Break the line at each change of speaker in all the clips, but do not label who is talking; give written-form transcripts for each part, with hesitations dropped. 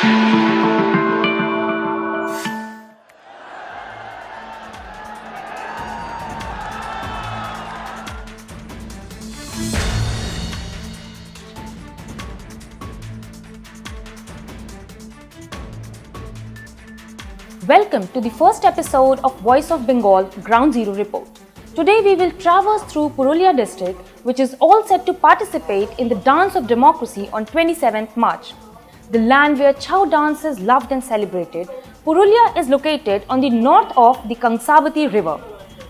Welcome to the first episode of Voice of Bengal Ground Zero Report. Today we will traverse through Purulia district, which is all set to participate in the Dance of Democracy on 27th March. The land where Chhau dance is loved and celebrated, Purulia is located on the north of the Kangsabati river.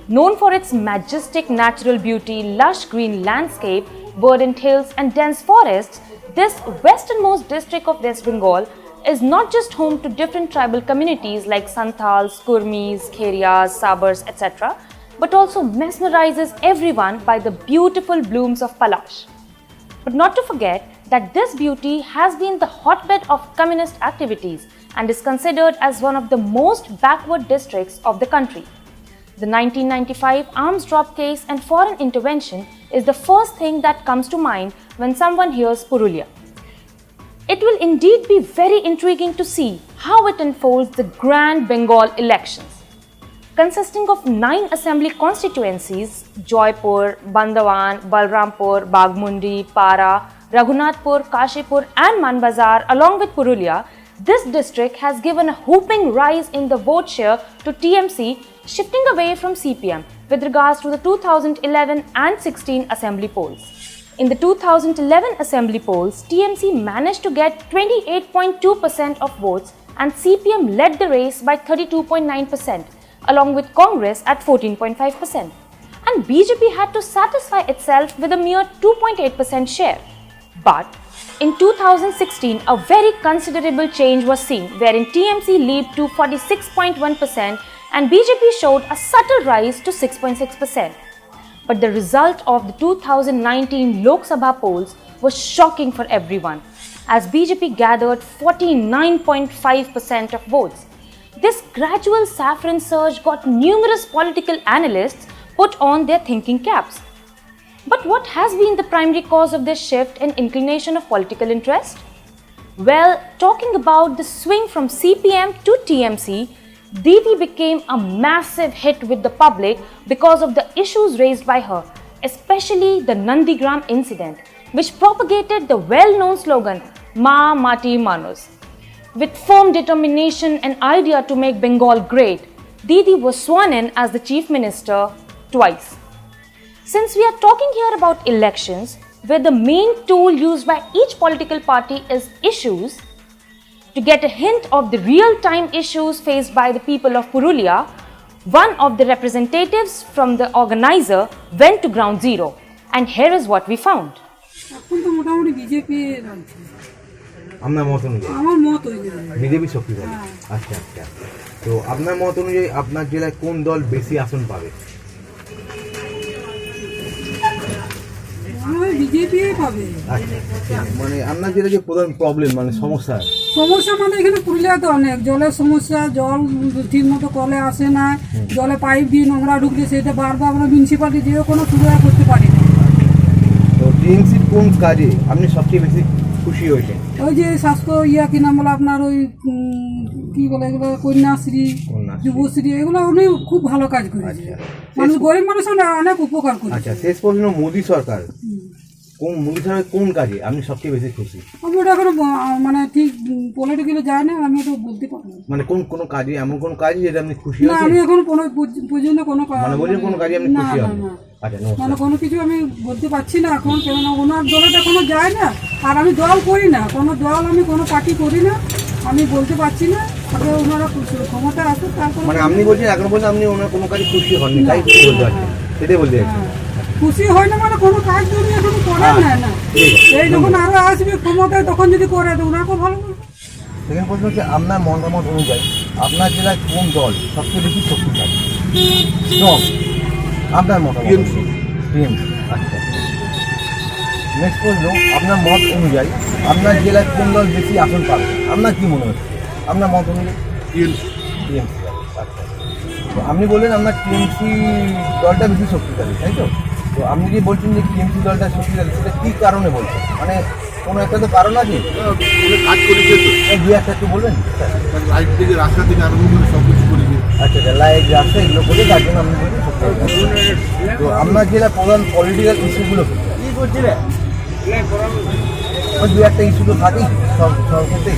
Known for its majestic natural beauty, lush green landscape, verdant hills and dense forests, this westernmost district of West Bengal is not just home to different tribal communities like Santals, Kurmis, Kherias, Sabars, etc., but also mesmerizes everyone by the beautiful blooms of Palash. But not to forget that this beauty has been the hotbed of communist activities and is considered as one of the most backward districts of the country. The 1995 arms drop case and foreign intervention is the first thing that comes to mind when someone hears Purulia. It will indeed be very intriguing to see how it unfolds the Grand Bengal elections. Consisting of 9 assembly constituencies, Joypur, Bandawan, Balrampur, Bagmundi, Para, Raghunathpur, Kashipur and Manbazar along with Purulia, this district has given a whooping rise in the vote share to TMC, shifting away from CPM with regards to the 2011 and 16 assembly polls. In the 2011 assembly polls, TMC managed to get 28.2% of votes and CPM led the race by 32.9%, along with Congress at 14.5%. And BJP had to satisfy itself with a mere 2.8% share. But in 2016, a very considerable change was seen, wherein TMC leaped to 46.1% and BJP showed a subtle rise to 6.6%. But the result of the 2019 Lok Sabha polls was shocking for everyone, as BJP gathered 49.5% of votes. This gradual saffron surge got numerous political analysts put on their thinking caps. But what has been the primary cause of this shift and inclination of political interest? Well, talking about the swing from CPM to TMC, Didi became a massive hit with the public because of the issues raised by her, especially the Nandigram incident, which propagated the well-known slogan, Ma Mati Manus. With firm determination and idea to make Bengal great, Didi was sworn in as the Chief Minister twice. Since we are talking here about elections, where the main tool used by each political party is issues, to get a hint of the real-time issues faced by the people of Purulia, one of the representatives from the organizer went to ground zero, and here is what we found.
আপনার মত অনুযায়ী আমার মত অনুযায়ী BJP শক্তিশালী আচ্ছা আচ্ছা তো আপনার মত অনুযায়ী আপনার জেলায় কোন দল বেশি আসন পাবে
বিজেপি পাবে
আচ্ছা মানে আপনার জেলায় যে প্রধান প্রবলেম মানে সমস্যা
মানে এখানে পুরুলিয়াতে অনেক জলের সমস্যা জল ঠিক মতো কলে আসে না জলে পাইপ দিয়ে নোংরা ঢুকলে সেটা বারবার আমরা মিউনিসিপালিটি যেও কোনো সুবিধা করতে পারি না
তো টিএমসির কোন কাজে আপনি সবচেয়ে বেশি খুশি হয়েছেন
ওই যে স্বাস্থ্য কি নাম বলে আপনার ওই কি বলে এগুলো কন্যাশ্রী যুবশ্রী এগুলো উনি খুব ভালো কাজ করেছে মানুষ গরিব মানুষ অনেক উপকার করেছে
আচ্ছা শেষ প্রশ্ন মোদী সরকার কোন কাজে আপনি সবচেয়ে বেশি খুশি
আমি ওটা এখনো মানে ঠিক পলিটিক্যালি যায় না আমি তো বলতে পারবো
মানে কোন কাজে এমন কোন কাজে যেটা আপনি খুশি
না আমি এখন কোনো পর্যন্ত কোনো
মানে বলেন কোন কাজে আপনি খুশি হন আচ্ছা
মানে কোনো কিছু আমি বলতে পারছি না এখন কেননা ওনার দলটা কোনো যায় না আর আমি দল করি না কোনো দল আমি কোনো পার্টি করি না আমি বলতে পারছি না তবে ওনারা ক্ষমতা আছে তারপর
মানে আপনি বলছেন এখন পর্যন্ত আপনি ওনার কোনো কাজে খুশি হননি তাই বলতে পারছেন সেটাই বলতে
খুশি হয় না মানে কোনো কাজ যদি এখন করে না এই যখন আরো আসবে ক্ষমতায় তখন যদি করে তো ওনাকেও ভালো
সেকেন্ড প্রশ্ন হচ্ছে আপনার মতামত অনুযায়ী আপনার জেলায় কোন দল সবচেয়ে বেশি শক্তিশালী আপনার মতামত টিএমসি আচ্ছা নেক্সট প্রশ্ন আপনার মত অনুযায়ী আপনার জেলায় কোন দল বেশি আসন পাবে আপনার কি মনে হচ্ছে আপনার মত অনুযায়ী টিএমসি আচ্ছা তো আপনি বললেন আপনার টিএমসি দলটা বেশি শক্তিশালী তাই তো তো আপনি যে বলছেন যে টিএমসি দলটা শক্তিশালী সেটা কী কারণে বলছেন মানে কোনো একটা তো কারণ আছে
কাজ করেছে তো
দু একটা একটু বলবেন স্যার?
লাইট থেকে রাস্তা থেকে আরম্ভ করে সব কিছু করেছে।
আচ্ছা আচ্ছা, লাইট রাস্তা এগুলো করে তার জন্য আপনি বলছেন সত্যি কথা। তো আপনার জেলা প্রধান পলিটিক্যাল ইস্যুগুলো কি করছিলে দু একটা ইস্যু তো থাকেই সব ক্ষেত্রেই,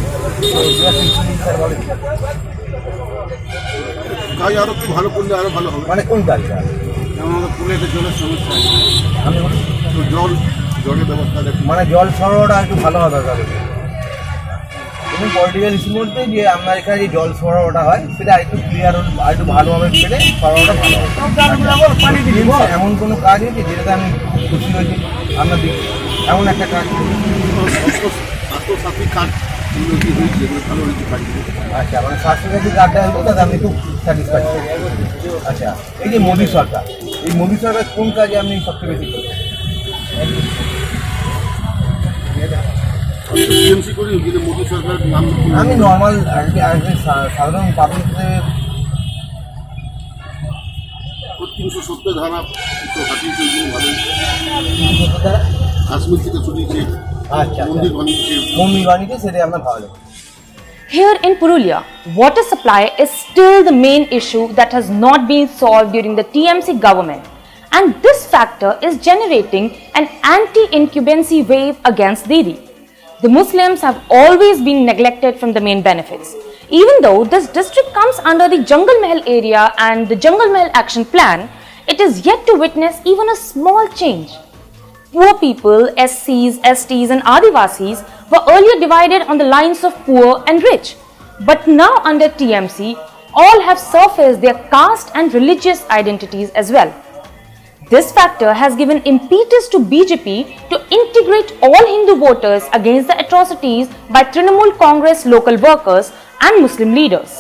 তো দু একটা ইস্যু স্যার বলেন।
কাজ আরো একটু ভালো করলে আরো ভালো হবে।
মানে কোন কাজটা?
যেমন আমাদের পুলেতে জলের সমস্যা আছে,
আমি বলি
তো জলের ব্যবস্থা দেখুন।
মানে জল সরবরাহটা একটু ভালো হবে তাহলে। এবং পলিটিক্যাল ইস্যু বলতে যে আপনার এখানে যে জল সরবরাহটা হয় সেটা আরেকটু ক্লিয়ার আর একটু ভালোভাবে পেলে সরবরাহটা ভালো হবে। এমন কোনো কাজ হয়েছে যেটাতে আমি খুব খুশি হয়েছি আপনার দিকে, এমন একটা কাজ?
স্বাস্থ্যসাথী কার্ড উন্নতি হয়েছে, এগুলো ভালো হয়েছে কাজগুলো।
আচ্ছা, মানে স্বাস্থ্যসাথী কার্ডটা হলো তাতে আপনি খুব স্যাটিসফাইড। আচ্ছা, এই যে মোদী সরকার, এই মোদী সরকার কোন কাজে আপনি সবচেয়ে বেশি করছেন?
টিএমসি করি কিন্তু মোদী সরকার নাম
আমি নর্মাল সাধারণ পাবলিক
370 ধারা তো হাতিয়েছে, ভালো কাশ্মীর থেকে শুনিয়েছে,
আচ্ছা
মন্দির বানিয়েছে।
মন্দির বাণীতে সেটা আপনার ভালো লাগে।
Here in Purulia, water supply is still the main issue that has not been solved during the TMC government, and this factor is generating an anti-incumbency wave against Didi. The Muslims have always been neglected from the main benefits. Even though this district comes under the Jungle Mahal area and the Jungle Mahal action plan, it is yet to witness even a small change. Poor people, SCs, STs and Adivasis were earlier divided on the lines of poor and rich. But now under TMC, all have surfaced their caste and religious identities as well. This factor has given impetus to BJP to integrate all Hindu voters against the atrocities by Trinamool Congress local workers and Muslim leaders.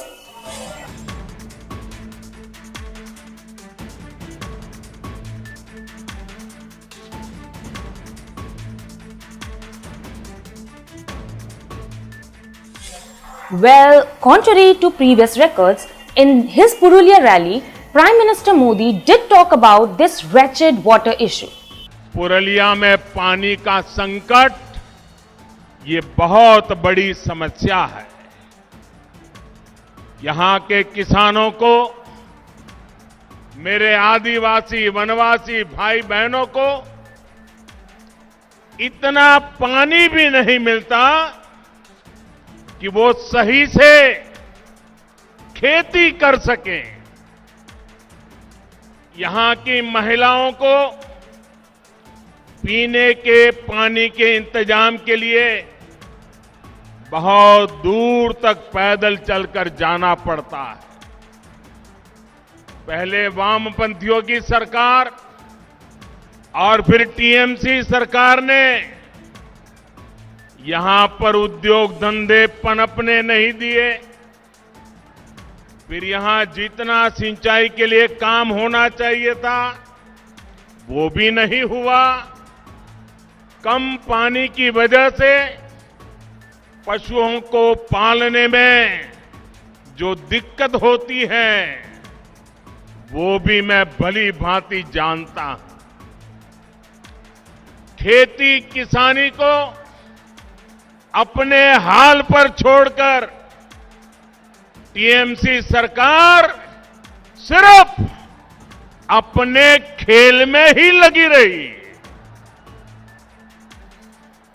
Well, contrary to previous records, in his Purulia rally, Prime Minister Modi did talk about this wretched water issue.
Purulia में पानी का संकट ये बहुत बड़ी समस्या है। यहां के किसानों को, मेरे आदिवासी वनवासी भाई बहनों को इतना पानी भी नहीं मिलता कि वो सही से खेती कर सकें। यहां की महिलाओं को पीने के पानी के इंतजाम के लिए बहुत दूर तक पैदल चलकर जाना पड़ता है। पहले वामपंथियों की सरकार और फिर टीएमसी सरकार ने यहां पर उद्योग धंधे पनपने नहीं दिए। फिर यहां जितना सिंचाई के लिए काम होना चाहिए था वो भी नहीं हुआ। कम पानी की वजह से पशुओं को पालने में जो दिक्कत होती है वो भी मैं भली भांति जानता हूं। खेती किसानी को अपने हाल पर छोड़कर टीएमसी सरकार सिर्फ अपने खेल में ही लगी रही।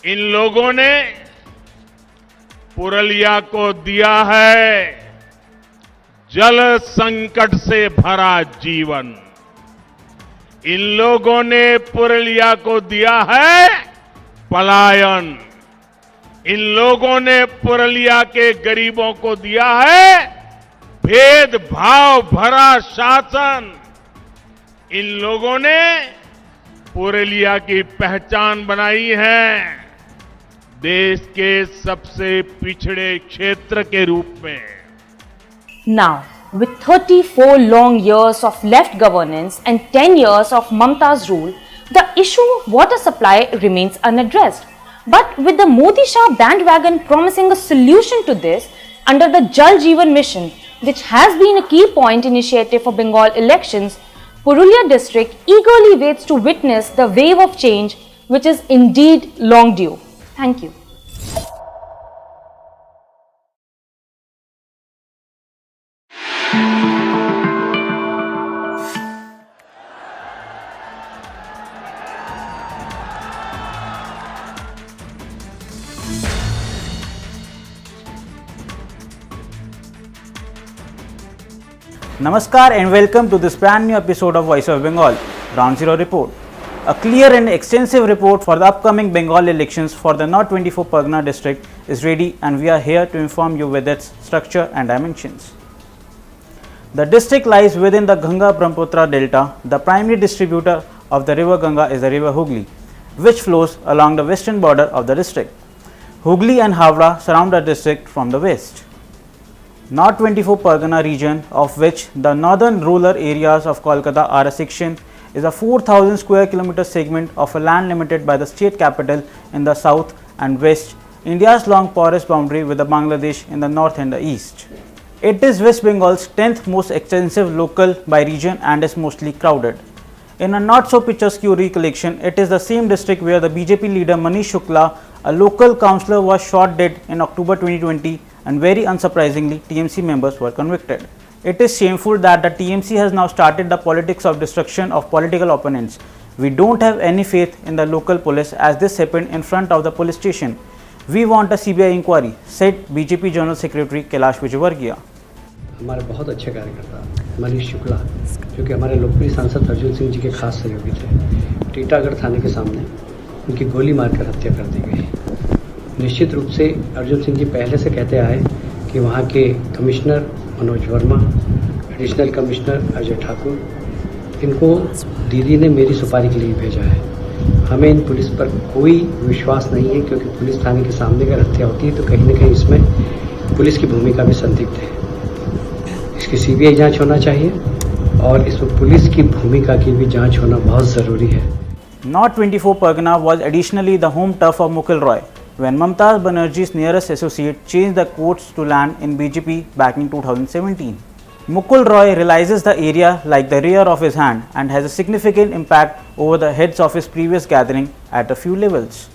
इन लोगों ने पुरलिया को दिया है जल संकट से भरा जीवन। इन लोगों ने पुरलिया को दिया है पलायन। इन लोगों ने पुरलिया के गरीबों को दिया है भेदभाव भरा शासन। इन लोगों ने पुरलिया की पहचान बनाई है देश के सबसे पिछड़े क्षेत्र के रूप में।
Now, with 34 long years of left governance and 10 years of Mamta's rule, the issue of water supply remains unaddressed. But with the Modi Shah bandwagon promising a solution to this under the Jal Jeevan mission, which has been a key point initiative for Bengal elections, Purulia district eagerly waits to witness the wave of change which is indeed long due. Thank you.
Namaskar and welcome to this brand new episode of Voice of Bengal, Ground Zero Report. A clear and extensive report for the upcoming Bengal elections for the North 24 Pargana district is ready, and we are here to inform you with its structure and dimensions. The district lies within the Ganga Brahmaputra delta. The primary distributor of the river Ganga is the river Hooghly, which flows along the western border of the district. Hooghly and Howrah surround the district from the west. North 24 Pargana region, of which the northern rural areas of Kolkata are a section, is a 4,000 square kilometer segment of a land limited by the state capital in the south and west, India's long porous boundary with the Bangladesh in the north and the east. It is West Bengal's 10th most extensive local by region and is mostly crowded. In a not so picturesque recollection, it is the same district where the BJP leader Manish Shukla, a local councillor, was shot dead in October 2020, and very unsurprisingly, TMC members were convicted. It is shameful that the TMC has now started the politics of destruction of political opponents. We don't have any faith in the local police, as this happened in front of the police station. We want a CBI inquiry, said BJP General Secretary Kailash Vijayvargiya.
हमारे बहुत अच्छे कार्यकर्ता मनीष शुक्ला, जो कि हमारे लोकप्रिय सांसद अर्जुन सिंह जी के खास सहयोगी थे, टीटागढ़ थाने के सामने उनकी गोली मारकर हत्या कर दी गई। निश्चित रूप से अर्जुन सिंह जी पहले से कहते आए कि वहाँ के commissioner Manoj Verma, additional commissioner Ajay Thakur, इनको दीदी ने मेरी सुपारी के लिए भेजा है। हमें इन पुलिस पर कोई विश्वास नहीं है, क्योंकि पुलिस थाने के सामने अगर हत्या होती है तो कहीं न कहीं इसमें पुलिस की भूमिका भी संदिग्ध है। इसकी सीबीआई जांच होना चाहिए और इसमें पुलिस की भूमिका की भी जांच होना बहुत ज़रूरी है।
North 24 Pargana was additionally the home turf of Mukul Roy, when Mamata Banerjee's nearest associate changed the courts to land in BJP back in 2017. Mukul Roy realizes the area like the rear of his hand and has a significant impact over the heads of his previous gathering at a few levels.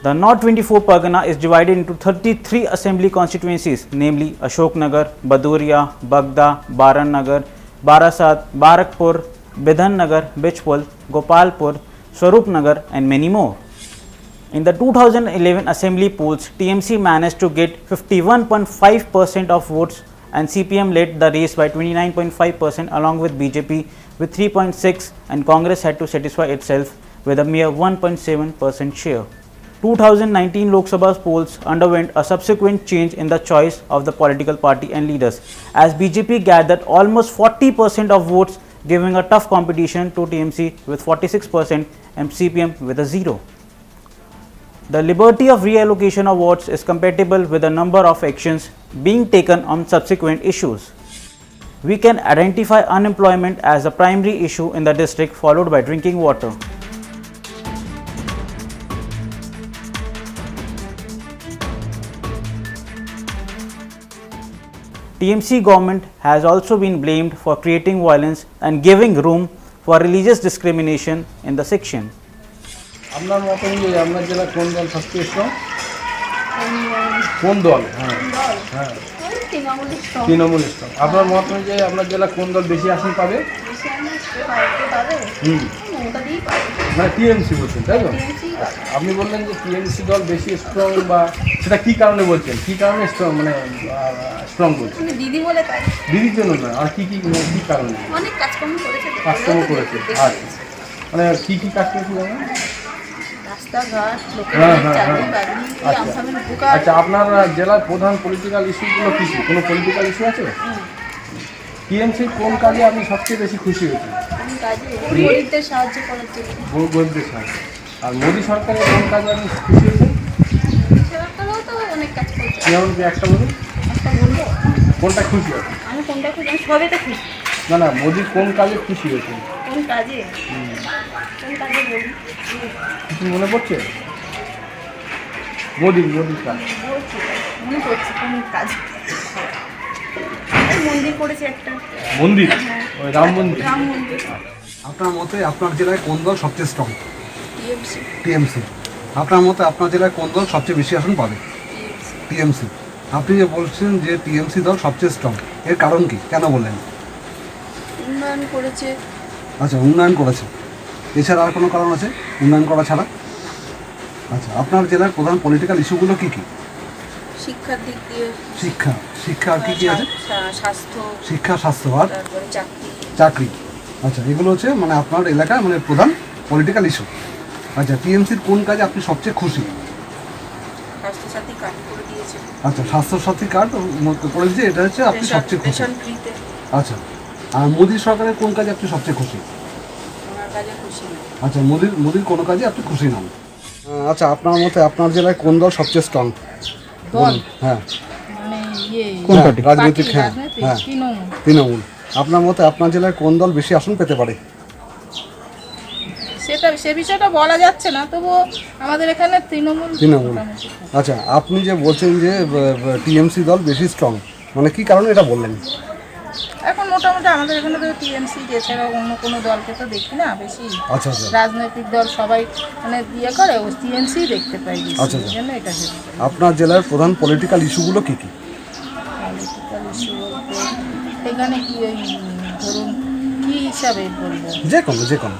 The North 24 Pargana is divided into 33 assembly constituencies, namely Ashoknagar, Baduria, Bagda, Baran Nagar, Barasat, Barakpur, Bidhan Nagar, Bijpur, Gopalpur, Swarup Nagar, and many more. In the 2011 assembly polls, TMC managed to get 51.5% of votes, and CPM led the race by 29.5% along with BJP with 3.6%, and Congress had to satisfy itself with a mere 1.7% share. 2019 Lok Sabha polls underwent a subsequent change in the choice of the political party and leaders, as BJP gathered almost 40% of votes, giving a tough competition to TMC with 46% and CPM with a 0. The liberty of reallocation of votes is compatible with the number of actions being taken on subsequent issues. We can identify unemployment as the primary issue in the district, followed by drinking water. TMC government has also been blamed for creating violence and giving room for religious discrimination in the section.
আপনার মত অনুযায়ী আপনার জেলা কোন দল সবচেয়ে strong? কোন দল? হ্যাঁ হ্যাঁ তৃণমূল স্ট্রং। আপনার মত অনুযায়ী আপনার জেলা কোন দল বেশি আসন পাবে? মানে টিএমসি বলছেন, তাই তো? আপনি বললেন যে টিএমসি দল বেশি স্ট্রং, বা সেটা কী কারণে বলছেন? কী কারণে স্ট্রং, মানে স্ট্রং বলছেন?
দিদি বলে তাই।
দিদির জন্য না, আর কী কী কী কারণে?
অনেক কাজকর্ম করেছে।
কাজকর্ম করেছে, আচ্ছা। মানে কী কী কাজ করেছে জানেন?
রাস্তাঘাট,
হ্যাঁ
লোকের
হ্যাঁ
চাকরি
হ্যাঁ
বাকরি,
আচ্ছা
আমসামের উপকার।
আচ্ছা, আপনার জেলার প্রধান পলিটিক্যাল ইস্যুগুলো কী কী? কোনো পলিটিক্যাল ইস্যু আছে? টিএমসির কোন কাজে আপনি সবচেয়ে বেশি খুশি হয়েছেন?
কোন কাজে? গরিবদের সাহায্য করার জন্য।
গরিবদের সাহায্য। আর মোদী সরকারের কোন কাজে আপনি খুশি হয়েছেন?
সরকারও তো অনেক কাজ করছে।
যেমন কি একটা বলুন,
একটা বলবো?
কোনটা খুশি আছে?
আমি কোনটা খুশি? আমি সবেতে খুশি।
না না, মোদী কোন কাজে খুশি হয়েছেন?
কোন কাজে? কোন কাজে বলি?
কিছু মনে পড়ছে? মোদীর কাজ
বলছি, মনে করছি কোন কাজ। এই মন্দির করেছে একটা।
মন্দির? ওই রাম মন্দির।
রাম মন্দির।
আপনার মতে আপনার জেলায় কোন দল সবচেয়ে স্ট্রং?
টিএমসি।
টিএমসি। আপনার মতে আপনার জেলায় কোন দল সবচেয়ে বেশি আসন পাবে? টিএমসি। আপনি যে বলছেন যে টিএমসি দল সবচেয়ে স্ট্রং, এর কারণ কি, কেন বললেন?
উন্নয়ন করেছে।
আচ্ছা, উন্নয়ন করেছে, এছাড়া আর কোনো কারণ আছে উন্নয়ন করা ছাড়া? আচ্ছা, আপনার জেলার প্রধান পলিটিক্যাল ইস্যুগুলো কি কি?
শিক্ষার দিক দিয়ে,
শিক্ষা, শিক্ষা আর কি কি আছে?
স্বাস্থ্য,
শিক্ষা, স্বাস্থ্য আর
তারপরে চাকরি।
চাকরি। আচ্ছা, এগুলো হচ্ছে মানে আপনার এলাকার মানে প্রধান পলিটিক্যাল ইস্যু। আচ্ছা, টিএমসির কোন কাজে আপনি সবচেয়ে খুশি?
স্বাস্থ্যসাথী কার্ড করে দিয়েছে।
আচ্ছা, স্বাস্থ্যসাথী কার্ড করে দিয়েছে, এটা হচ্ছে আপনি সবচেয়ে খুশি।
রেশন ফ্রিতে।
আচ্ছা, আর মোদী সরকারের কোন কাজে আপনি সবচেয়ে খুশি?
ওনার কাজে খুশি না।
আচ্ছা, মোদির কোনো কাজে আপনি খুশি নন। আচ্ছা, আপনার মতে আপনার জেলায় কোন দল সবচেয়ে স্ট্রং?
দল?
হ্যাঁ,
মানে ইয়ে
কোন পার্টি?
রাজনৈতিক, হ্যাঁ হ্যাঁ,
তৃণমূল।
তৃণমূল। আপনার মতে আপনার জেলায় কোন দল বেশি আসন পেতে পারে?
সে বিষয়টা বলা যাচ্ছে না, তবুও আমাদের এখানে তৃণমূল।
আচ্ছা, আপনি যে বলছেন যে টিএমসি দল বেশি স্ট্রং, মানে কি কারণে এটা বললেন?
এখন মোটামুটি আমাদের এখানে তো টিএমসি, এছাড়া অন্য কোনো দলকে তো দেখি না বেশি।
আচ্ছা আচ্ছা,
রাজনৈতিক দল সবাই মানে ইয়ে করে, ও টিএমসি দেখতে পাই বেশি।
আচ্ছা,
এই জন্য এটা ভেবে।
আপনার জেলার প্রধান পলিটিক্যাল ইস্যুগুলো কি কি?
পলিটিক্যাল ইস্যু বলতে এখানে কি ওই ধরুন কী হিসাবে বলবো,
যে কোনো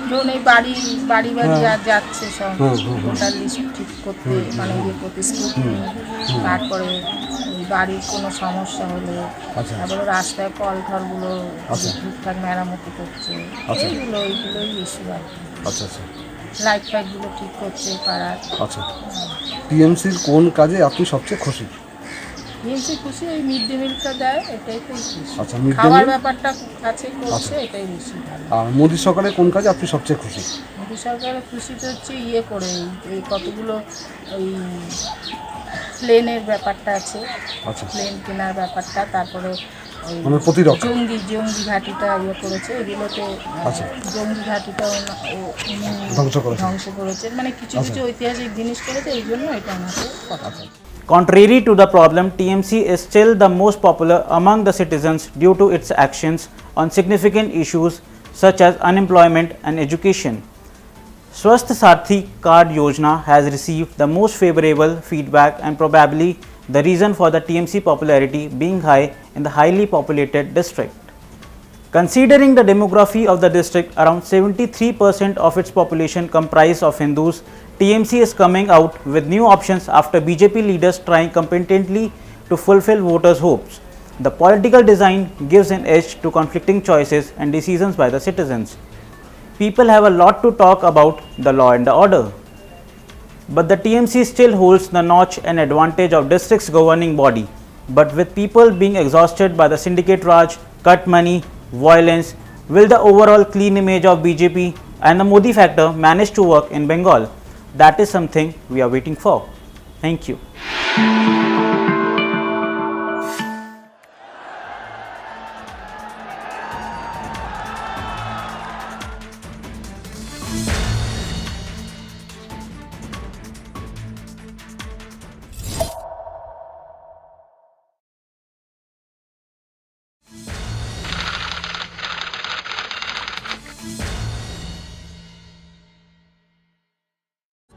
ধরুন এই বাড়ি আর যাচ্ছে সব
হুম।
ভোটার লিস্ট ঠিক করতে, মানে ইয়ে করতে স্কুটনি, তারপরে ওই বাড়ির কোনো সমস্যা হলে,
আচ্ছা।
তারপরে রাস্তায় কল ঠলগুলো
আচ্ছা।
ঠিকঠাক মেরামতি করছে,
আচ্ছা।
এইগুলোই ইস্যু আর কি।
আচ্ছা আচ্ছা
লাইট ফাইটগুলো ঠিক করছে পাড়ার।
আচ্ছা, টিএমসির কোন কাজে আপনি সবচেয়ে খুশি?
টিএমসি খুশি ওই মিড ডে মিলটা দেয়, এটাই তো খুশি।
আচ্ছা, মিড ডে
খাবার
মিল।
ব্যাপারটা কাছে করছে,
আচ্ছা।
এটাই বেশি ভালো।
আর মোদী সরকারের কোন কাজে আপনি সবচেয়ে খুশি?
মোদী সরকারের খুশিটা হচ্ছে ইয়ে করে এই কতগুলো ওই প্লেনের ব্যাপারটা আছে,
আচ্ছা,
প্লেন কেনার ব্যাপারটা, তারপরে ওই
মানে প্রতিরক্ষা।
জঙ্গি ঘাঁটিটা ইয়ে করেছে, এগুলোতে
আচ্ছা।
জঙ্গি ঘাঁটিটা উনি ধ্বংস করেছে, মানে কিছু
আচ্ছা।
কিছু ঐতিহাসিক জিনিস করেছে, এই জন্য এটা আমাকে কথা।
Contrary to the problem, TMC is still the most popular among the citizens due to its actions on significant issues such as unemployment and education. Swasth Sathi Card Yojana has received the most favorable feedback and probably the reason for the TMC popularity being high in the highly populated district. Considering the demography of the district, around 73% of its population comprised of Hindus, TMC is coming out with new options after BJP leaders trying competently to fulfill voters' hopes. The political design gives an edge to conflicting choices and decisions by the citizens. People have a lot to talk about the law and the order. But the TMC still holds the notch and advantage of district's governing body. But with people being exhausted by the syndicate Raj, cut money, violence, will the overall clean image of BJP and the Modi factor manage to work in Bengal? That is something we are waiting for. Thank you.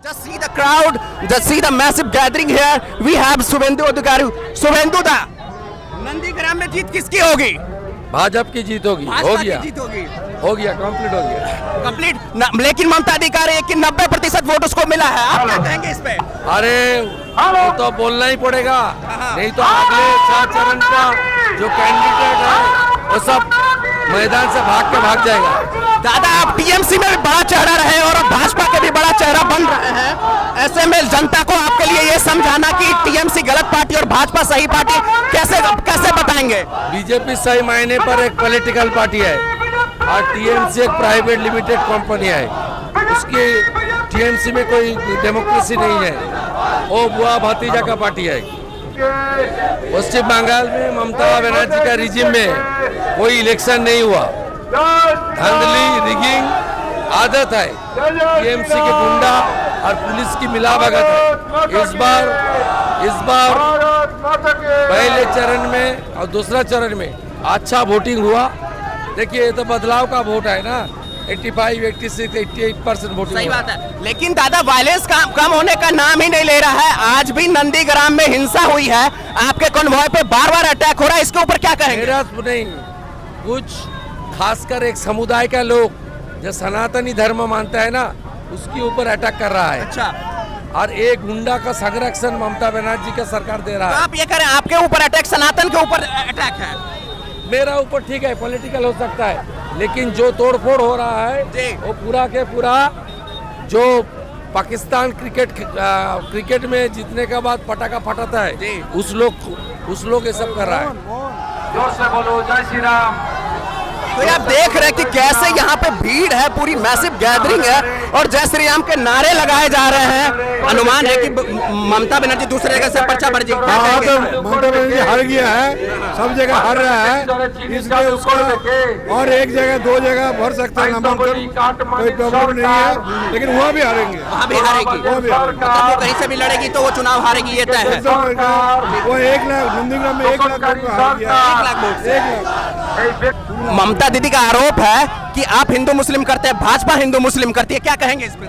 Just see the crowd, just see the massive gathering here. We have Subhendu Adhikari. Subhendu da Nandigram में जीत किसकी होगी?
भाजपा की जीत होगी।
भाजपा
हो
की
गया,
जीत होगी।
हो गया, कंप्लीट हो गया।
कंप्लीट। लेकिन ममता अधिकारी कि 90% वोट उसको मिला है, आप क्या कहेंगे इस पे?
अरे वो तो बोलना ही पड़ेगा, नहीं तो अगले 4 चरण का जो कैंडिडेट है वो सब मैदान से भाग जाएगा।
दादा, आप टीएमसी में भी बड़ा चेहरा रहे और अब भाजपा के भी बड़ा चेहरा बन रहे हैं, ऐसे में जनता को आपके लिए ये समझाना कि टीएमसी गलत पार्टी और भाजपा सही पार्टी, कैसे बताएंगे?
बीजेपी सही मायने पर एक पॉलिटिकल पार्टी है और टीएमसी एक प्राइवेट लिमिटेड कंपनी है। उसकी टीएमसी में कोई डेमोक्रेसी नहीं है, वो बुआ भतीजा का पार्टी है। पश्चिम बंगाल में ममता बनर्जी का रिजिम में कोई इलेक्शन नहीं हुआ, धांधली रिगिंग आदत है, टीएमसी के गुंडा और पुलिस की मिलाभगत है। इस बार पहले चरण में और दूसरा चरण में अच्छा वोटिंग हुआ। देखिए, ये तो बदलाव का वोट है ना, 85, 86, 88% वोटिंग।
सही बात है, लेकिन दादा वायलेंस कम होने का नाम ही नहीं ले रहा है। आज भी नंदीग्राम में हिंसा हुई है, आपके कॉन्वॉय पे बार बार अटैक हो रहा है, इसके ऊपर क्या कहेंगे?
मेरा नहीं, कुछ खासकर एक समुदाय का लोग जो सनातनी धर्म मानता है ना, उसके ऊपर अटैक कर रहा है।
अच्छा,
और एक गुंडा का संरक्षण ममता बनर्जी का सरकार दे रहा
तो
है।
आप ये करें, आपके ऊपर अटैक, सनातन के ऊपर अटैक है।
मेरा ऊपर ठीक है, पॉलिटिकल हो सकता है, लेकिन जो तोड़फोड़ हो रहा है वो पूरा के पूरा जो पाकिस्तान क्रिकेट में जीतने के बाद पटाखा फटाता है, उस लोग ये सब कर रहा है। जोर से बोलो जय श्री राम।
तो ये आप देख रहे हैं कि कैसे यहाँ पे भीड़ है, पूरी मैसिव गैदरिंग है और जय श्री राम के नारे लगाए जा रहे हैं। अनुमान है कि ममता बनर्जी दूसरे जगह से पर्चा भर जाएगी।
हाँ, तो ममता बनर्जी हार गया है, सब जगह हार रहा है, इसलिए उसका और एक जगह 2 जगह भर सकता है नामांकन, कोई प्रॉब्लम नहीं है, लेकिन वहाँ भी हारेंगे।
वहाँ भी हारेगी, मतलब वो कहीं से भी लड़ेगी तो वो चुनाव हारेगी, ये तय है।
वो 1 लाख नंदीग्राम में 1 लाख वोट हार गया,
1 लाख वोट से।
1 लाख।
ममता दीदी का आरोप है कि आप हिंदू मुस्लिम करते हैं, भाजपा हिंदू मुस्लिम करती है, क्या कहेंगे इस पे?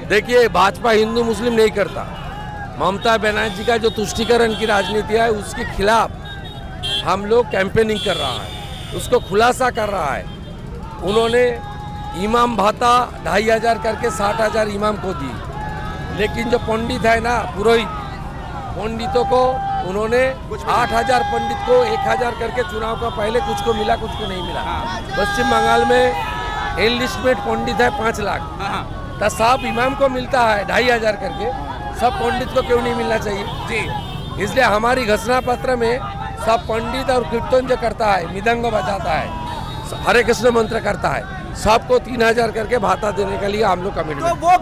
देखिए, भाजपा हिंदू मुस्लिम नहीं करता। ममता बनर्जी का जो तुष्टीकरण की राजनीति है, उसके खिलाफ हम लोग कैंपेनिंग कर रहा है, उसको खुलासा कर रहा है। उन्होंने इमाम भाता 2500 करके 60,000 इमाम को दी, लेकिन जो पंडित है ना, पुरोहित पंडितों को उन्होंने 8000 पंडित को 1000 करके चुनाव का पहले कुछ को मिला, कुछ को नहीं मिला। पश्चिम बंगाल में एनलिस्टमेंट पंडित है 5 लाख, तो सब इमाम को मिलता है 2500 करके, सब पंडित को क्यों नहीं मिलना चाहिए जी? इसलिए हमारी घोषणा पत्र में सब पंडित और कीर्तन जो करता है, मृदंग बजाता है, हरे कृष्ण मंत्र करता है, सबको 3000 करके भाता देने के लिए हम लोग कमिटमेंट।
तो वो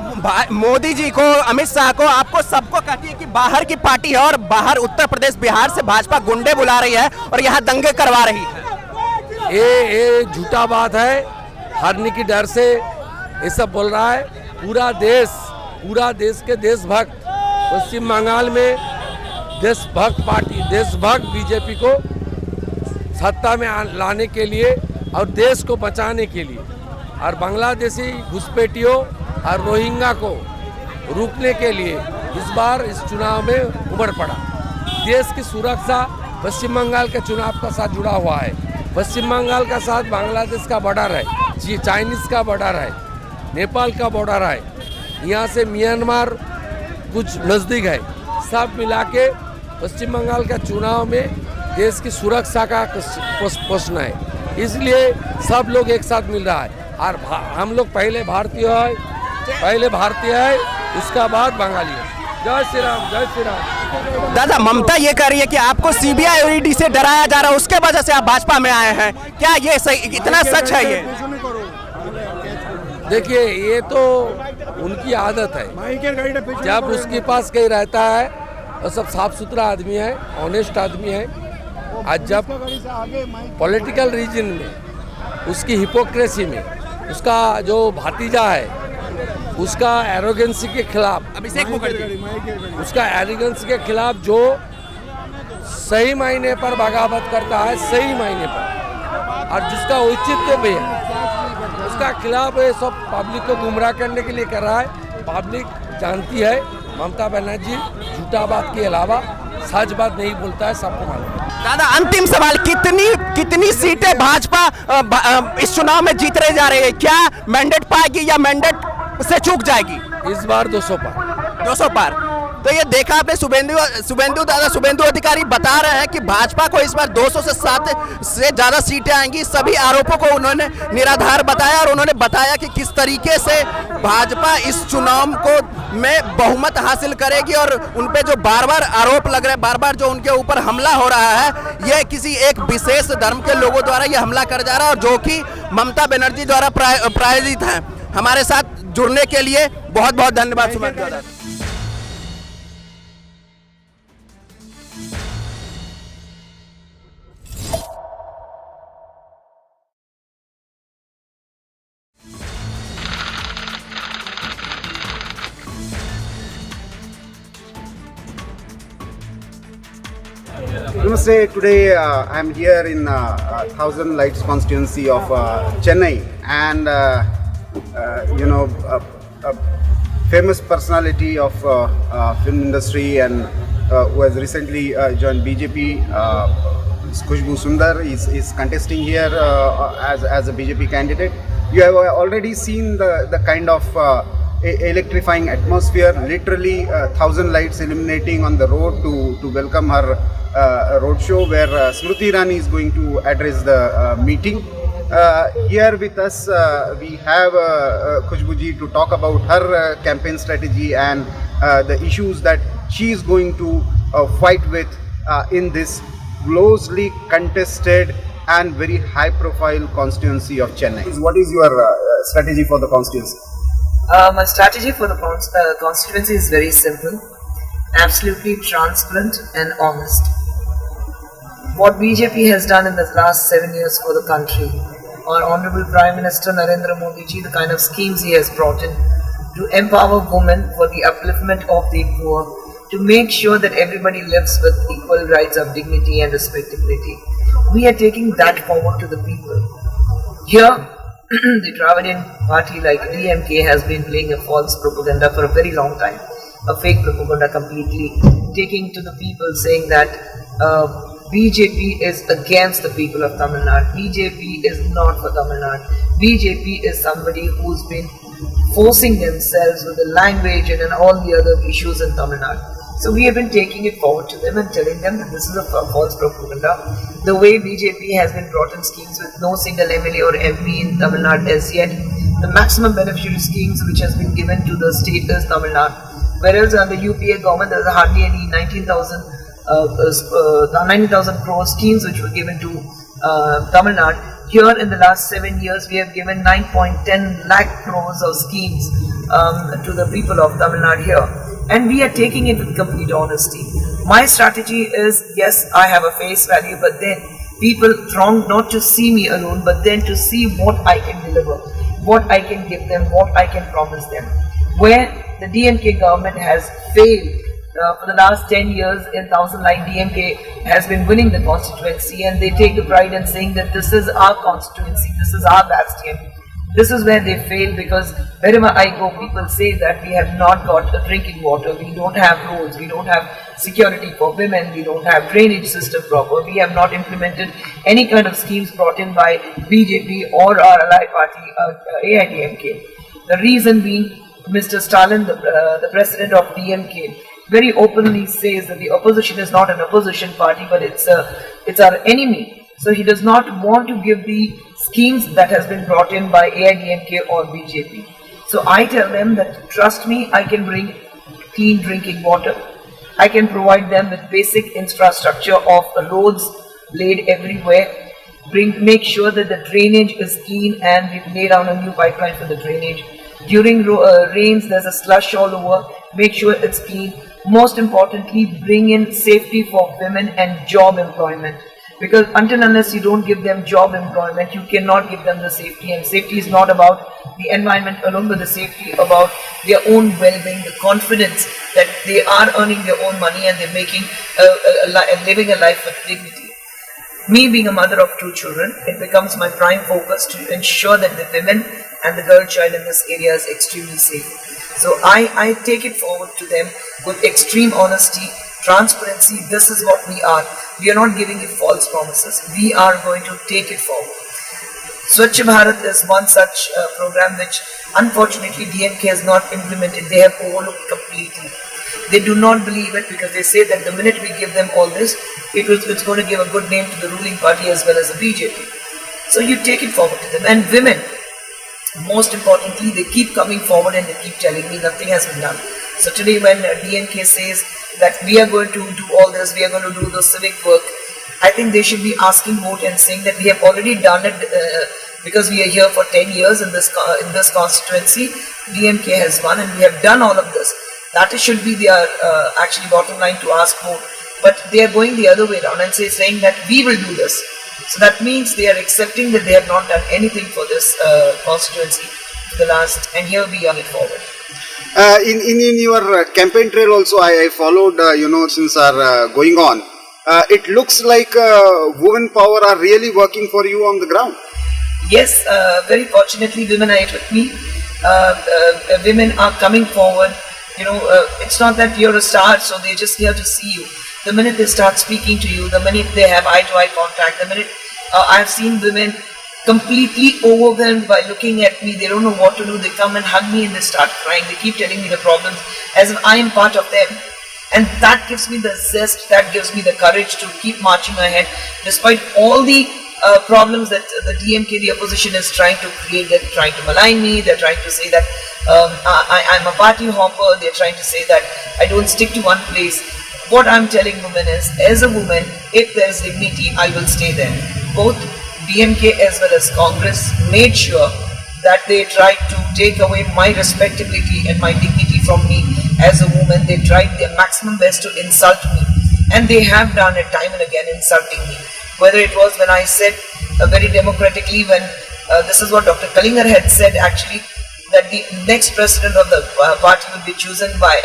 मोदी जी को, अमित शाह को, आपको सबको कहती है कि बाहर की पार्टी है और बाहर उत्तर प्रदेश बिहार से भाजपा गुंडे बुला रही है और यहाँ दंगे करवा रही है।
ये झूठा बात है, हारने की डर से ये सब बोल रहा है। पूरा देश के देशभक्त पश्चिम बंगाल में देशभक्त पार्टी, देशभक्त बीजेपी को सत्ता में लाने के लिए और देश को बचाने के लिए और बांग्लादेशी घुसपैठियों और रोहिंग्या को रोकने के लिए इस बार इस चुनाव में उमड़ पड़ा। देश की सुरक्षा पश्चिम बंगाल के चुनाव का साथ जुड़ा हुआ है। पश्चिम बंगाल का साथ बांग्लादेश का बॉर्डर है, चाइनीज का बॉर्डर है, नेपाल का बॉर्डर है, यहाँ से म्यांमार कुछ नज़दीक है। सब मिला के पश्चिम बंगाल का चुनाव में देश की सुरक्षा का प्रश्न है, इसलिए सब लोग एक साथ मिल रहा है। और हम लोग पहले भारतीय है, उसका बाद बंगाली है। जय श्री राम, जय श्री राम।
दादा, ममता ये कह रही है कि आपको सीबीआई और ईडी से डराया जा रहा है, उसके वजह से आप भाजपा में आए हैं, क्या ये सही, इतना सच है ये?
देखिए, ये तो उनकी आदत है, जब उसके पास कहीं रहता है और सब साफ सुथरा आदमी है, ऑनेस्ट आदमी है। आज जब पॉलिटिकल रीजन में उसकी हिपोक्रेसी में उसका जो भतीजा है, उसका एरोगेंसी के खिलाफ,
अभिषेक मुखर्जी,
उसका एरोगेंसी के खिलाफ जो सही मायने पर बगावत करता है, सही मायने पर, और जिसका औचित्य भी है, उसका खिलाफ ये सब पब्लिक को गुमराह करने के लिए कर रहा है। पब्लिक जानती है ममता बनर्जी झूठा बात के अलावा सच बात नहीं बोलता है, सबको मालूम है।
दादा, अंतिम सवाल, कितनी सीटें भाजपा इस चुनाव में जीतने जा रही है? क्या मैंडेट पाएगी या मैंडेट से चूक जाएगी?
इस बार 200 पार।
200 पार। तो ये देखा आपने, शुभेंदु अधिकारी बता रहे हैं कि भाजपा को इस बार 200 से 7 से ज्यादा सीटें आएंगी। सभी आरोपों को उन्होंने निराधार बताया और उन्होंने बताया कि किस तरीके से भाजपा इस चुनाव को में बहुमत हासिल करेगी और उनपे जो बार बार आरोप लग रहे हैं, बार बार जो उनके ऊपर हमला हो रहा है, यह किसी एक विशेष धर्म के लोगों द्वारा यह हमला कर जा रहा है और जो कि ममता बनर्जी द्वारा प्रायोजित है। हमारे साथ जुड़ने के लिए बहुत बहुत धन्यवाद Suvendu.
Namaste. Today I am here in Thousand Lights constituency of Chennai, and a famous personality of film industry and who has recently joined BJP. Khushbu Sundar is contesting here as a BJP candidate. You have already seen the kind of electrifying atmosphere, literally 1,000 lights illuminating on the road to welcome her road show, where Smriti Irani is going to address the meeting. Here with us we have Khushbuji to talk about her campaign strategy and the issues that she is going to fight with in this closely contested and very high profile constituency of Chennai. What is your strategy for the constituency?
My strategy for the constituency is very simple, absolutely transparent and honest. What BJP has done in the last 7 years for the country, our Honorable Prime Minister Narendra Modi ji, the kind of schemes he has brought in to empower women for the upliftment of the poor, to make sure that everybody lives with equal rights of dignity and respectability. We are taking that forward to the people. Here, the Dravidian party like DMK has been playing a false propaganda for a very long time, a fake propaganda completely, taking to the people saying that BJP is against the people of Tamil Nadu. BJP is not for Tamil Nadu. BJP is somebody who's been forcing themselves with the language and all the other issues in Tamil Nadu. So we have been taking it forward to them and telling them that this is a false propaganda. The way BJP has been brought in schemes with no single MLA or MP in Tamil Nadu as yet, the maximum beneficiary schemes which has been given to the state is Tamil Nadu. Whereas under UPA government there is hardly any 19,000 crore schemes which were given to Tamil Nadu. Here in the last 7 years we have given 9.10 lakh crores of schemes to the people of Tamil Nadu here. And we are taking it with complete honesty. My strategy is, yes, I have a face value, but then people throng not to see me alone, but then to see what I can deliver, what I can give them, what I can promise them. Where the DMK government has failed for the last 10 years in Thousand Line, DMK has been winning the constituency, and they take the pride in saying that this is our constituency, this is our bastion. This is where they fail, because wherever I go, people say that we have not got drinking water, we don't have roads, we don't have security for women, we don't have drainage system proper, we have not implemented any kind of schemes brought in by BJP or our ally party, AIDMK. The reason being, Mr. Stalin, the president of DMK, very openly says that the opposition is not an opposition party, but it's our enemy. So he does not want to give the schemes that has been brought in by AIDMK or BJP. So I tell them that trust me, I can bring clean drinking water. I can provide them with basic infrastructure of roads laid everywhere. Make sure that the drainage is clean, and we lay down a new pipeline for the drainage. During rains, there's a slush all over. Make sure it's clean. Most importantly, bring in safety for women and job employment. Because until unless you don't give them job employment, you cannot give them the safety. And safety is not about the environment alone, but the safety about their own well-being, the confidence that they are earning their own money and they're making living a life with dignity. Me being a mother of 2 children, it becomes my prime focus to ensure that the women and the girl child in this area is extremely safe. So I take it forward to them with extreme honesty, transparency. This is what we are. We are not giving you false promises. We are going to take it forward. Swachh Bharat is one such program which unfortunately DMK has not implemented. They have overlooked completely. They do not believe it, because they say that the minute we give them all this, it's going to give a good name to the ruling party as well as the BJP. So you take it forward to them. And women, most importantly, they keep coming forward and they keep telling me nothing has been done. So today when DMK says that we are going to do all this, we are going to do the civic work, I think they should be asking vote and saying that we have already done it because we are here for 10 years in this constituency. DMK has won and we have done all of this. That should be their actually bottom line to ask vote. But they are going the other way around and saying that we will do this. So that means they are accepting that they have not done anything for this constituency for the last, and here we are forward.
In your campaign trail also, I followed, since are going on. It looks like women power are really working for you on the ground.
Yes, very fortunately, women are it with me. Women are coming forward. It's not that you're a star, so they're just here to see you. The minute they start speaking to you, the minute they have eye-to-eye contact, the minute I've seen women completely overwhelmed by looking at me, they don't know what to do, they come and hug me and they start crying, they keep telling me the problems as if I am part of them. And that gives me the zest, that gives me the courage to keep marching ahead, despite all the problems that the DMK, the opposition, is trying to create. They're trying to malign me, they're trying to say that I'm a party hopper, they're trying to say that I don't stick to one place. What I'm telling women is, as a woman, if there's dignity, I will stay there. Both DMK as well as Congress made sure that they tried to take away my respectability and my dignity from me as a woman. They tried their maximum best to insult me, and they have done it time and again, insulting me. Whether it was when I said very democratically, when this is what Dr. Kalingar had said actually, that the next president of the party will be chosen by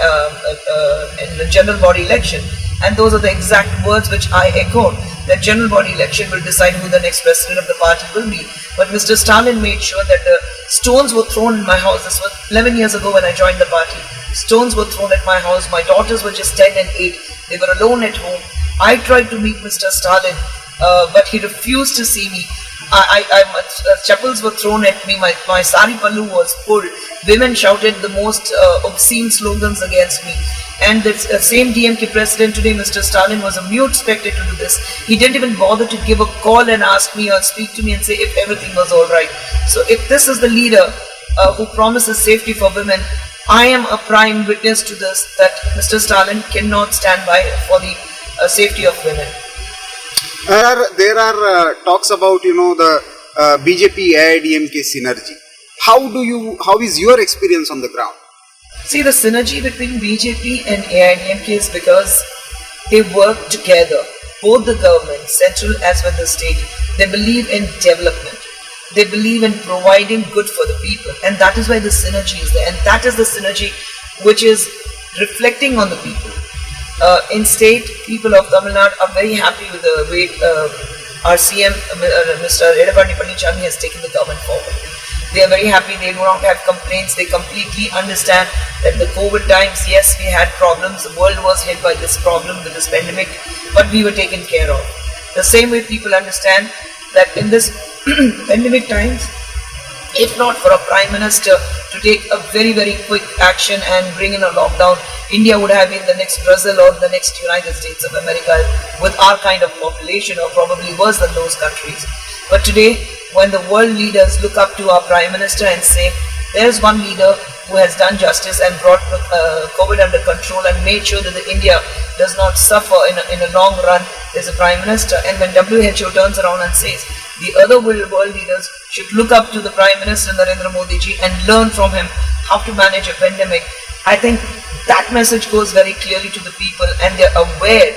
in the general body election, and those are the exact words which I echoed, that general body election will decide who the next president of the party will be. But Mr. Stalin made sure that the stones were thrown in my house. This was 11 years ago when I joined the party. Stones were thrown at my house. My daughters were just 10 and 8. They were alone at home. I tried to meet Mr. Stalin, but he refused to see me. Chappals were thrown at me, my sari pallu was pulled, women shouted the most obscene slogans against me, and the same DMK president today, Mr. Stalin, was a mute spectator to this. He didn't even bother to give a call and ask me or speak to me and say if everything was alright. So if this is the leader who promises safety for women, I am a prime witness to this, that Mr. Stalin cannot stand by for the safety of women.
There are talks about the BJP AIDMK synergy. How is your experience on the ground?
See, the synergy between BJP and AIDMK is because they work together. Both the government, central as well as state, they believe in development. They believe in providing good for the people, and that is why the synergy is there. And that is the synergy which is reflecting on the people. In state, people of Tamil Nadu are very happy with the way our CM, Mr. Edappadi Palaniswamy, has taken the government forward. They are very happy, they do not have complaints, they completely understand that the COVID times, yes, we had problems, the world was hit by this problem, with this pandemic, but we were taken care of. The same way people understand that in this pandemic times, if not for a Prime Minister to take a very, very quick action and bring in a lockdown, India would have been the next Brazil or the next United States of America with our kind of population, or probably worse than those countries. But today, when the world leaders look up to our Prime Minister and say, there's one leader who has done justice and brought COVID under control and made sure that India does not suffer in a long run, there's a Prime Minister. And when WHO turns around and says, the other world leaders should look up to the Prime Minister Narendra Modi ji and learn from him how to manage a pandemic, I think that message goes very clearly to the people, and they're aware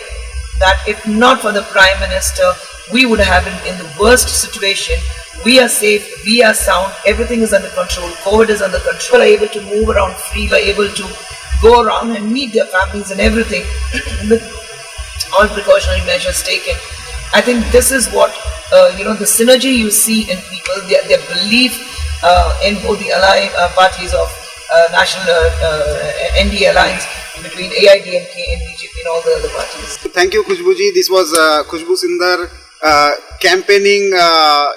that if not for the Prime Minister, we would have been in the worst situation. We are safe, we are sound, everything is under control, COVID is under control, are able to move around free, are able to go around and meet their families and everything with all precautionary measures taken. I think this is what, the synergy you see in people, their belief in both the allied parties of National NDA alliance between AIDMK and BJP and all the other parties.
Thank you, Khushbu ji. This was Khushbu Sundar campaigning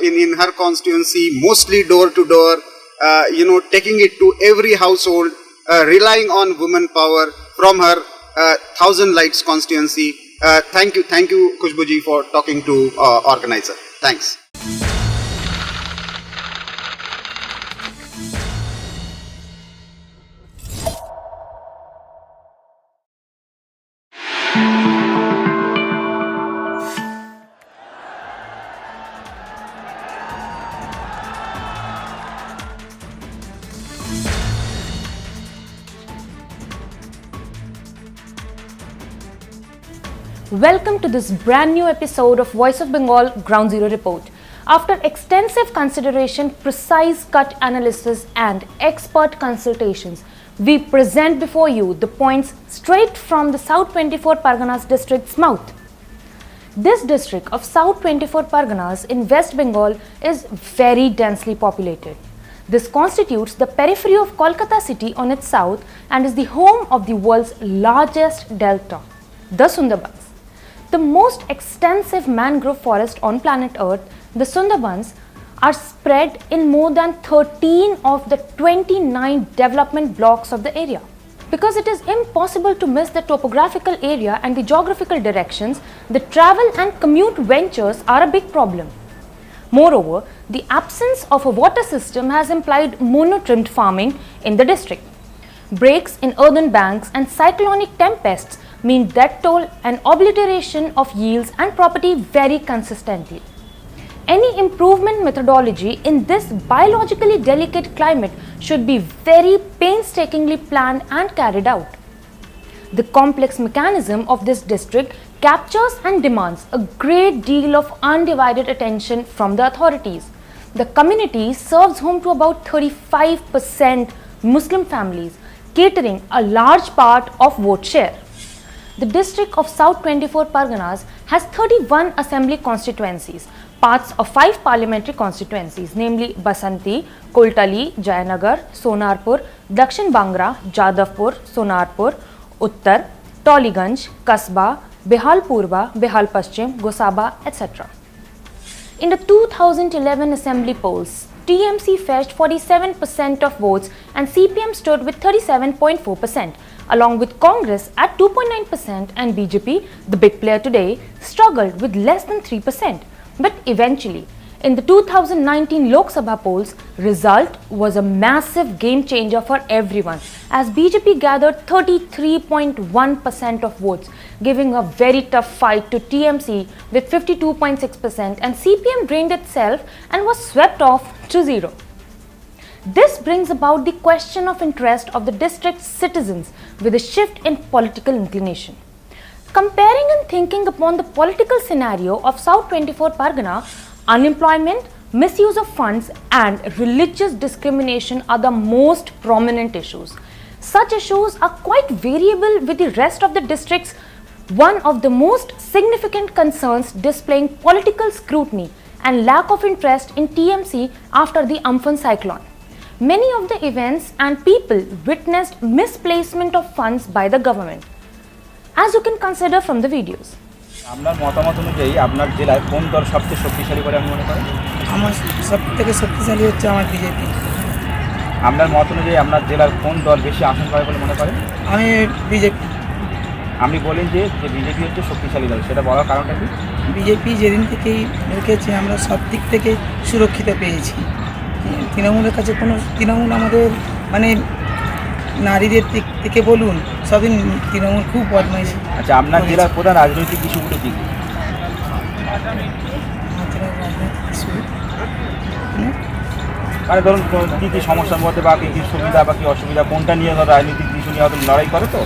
in her constituency, mostly door to door, taking it to every household, relying on women power from her 1,000 Lights constituency. Thank you, Khushbu ji, for talking to organizer. Thanks.
Welcome to this brand new episode of Voice of Bengal Ground Zero Report. After extensive consideration, precise cut analysis and expert consultations, we present before you the points straight from the South 24 Parganas district's mouth. This district of South 24 Parganas in West Bengal is very densely populated. This constitutes the periphery of Kolkata city on its south and is the home of the world's largest delta, the Sundarbans. The most extensive mangrove forest on planet Earth, the Sundarbans, are spread in more than 13 of the 29 development blocks of the area. Because it is impossible to miss the topographical area and the geographical directions, the travel and commute ventures are a big problem. Moreover, the absence of a water system has implied monotrimmed farming in the district. Breaks in earthen banks and cyclonic tempests mean death toll and obliteration of yields and property very consistently. Any improvement methodology in this biologically delicate climate should be very painstakingly planned and carried out. The complex mechanism of this district captures and demands a great deal of undivided attention from the authorities. The community serves home to about 35% Muslim families, catering a large part of vote share. The district of South 24 Parganas has 31 assembly constituencies, parts of 5 parliamentary constituencies, namely Basanti, Koltali, Jayanagar, Sonarpur, Dakshin Bangra, Jadavpur, Sonarpur, Uttar, Toliganj, Kasba, Behal Purba, Behal Paschim, Gosaba, etc. In the 2011 assembly polls, TMC fetched 47% of votes and CPM stood with 37.4%, along with Congress at 2.9% and BJP, the big player today, struggled with less than 3%. But eventually, in the 2019 Lok Sabha polls, result was a massive game changer for everyone as BJP gathered 33.1% of votes, giving a very tough fight to TMC with 52.6% and CPM drained itself and was swept off to zero. This brings about the question of interest of the district's citizens with a shift in political inclination. Comparing and thinking upon the political scenario of South 24 Pargana, unemployment, misuse of funds and religious discrimination are the most prominent issues. Such issues are quite variable with the rest of the districts. One of the most significant concerns displaying political scrutiny and lack of interest in TMC after the Amphan cyclone. Many of the events and people witnessed misplacement of funds by the government, as you can consider from the videos.
আপনার মতামত অনুযায়ী আপনার জেলায় কোন দল সবচেয়ে শক্তিশালী বলে আপনি মনে করেন?
আমার সবথেকে শক্তিশালী হচ্ছে আমার বিজেপি।
আপনার মত অনুযায়ী আপনার জেলার কোন দল বেশি আসন পাবে বলে মনে করেন?
আমি বিজেপি।
আপনি বলেন যে বিজেপি হচ্ছে শক্তিশালী দল, সেটা বলার কারণটা কি?
বিজেপি যেদিন থেকেই রেখেছে আমরা সব দিক থেকে সুরক্ষিত পেয়েছি। তৃণমূলের কাছে কোনো তৃণমূল আমাদের মানে নারীদের দিক থেকে বলুন সবদিন তৃণমূল খুব বদমাইশি।
আচ্ছা, আপনার জেলার প্রধান রাজনৈতিক ইস্যুগুলো কী? মানে ধরুন কী কী সমস্যার মধ্যে বা কী কী সুবিধা বা কী অসুবিধা কোনটা নিয়ে রাজনৈতিক ইস্যু নিয়ে হয়তো লড়াই করে তো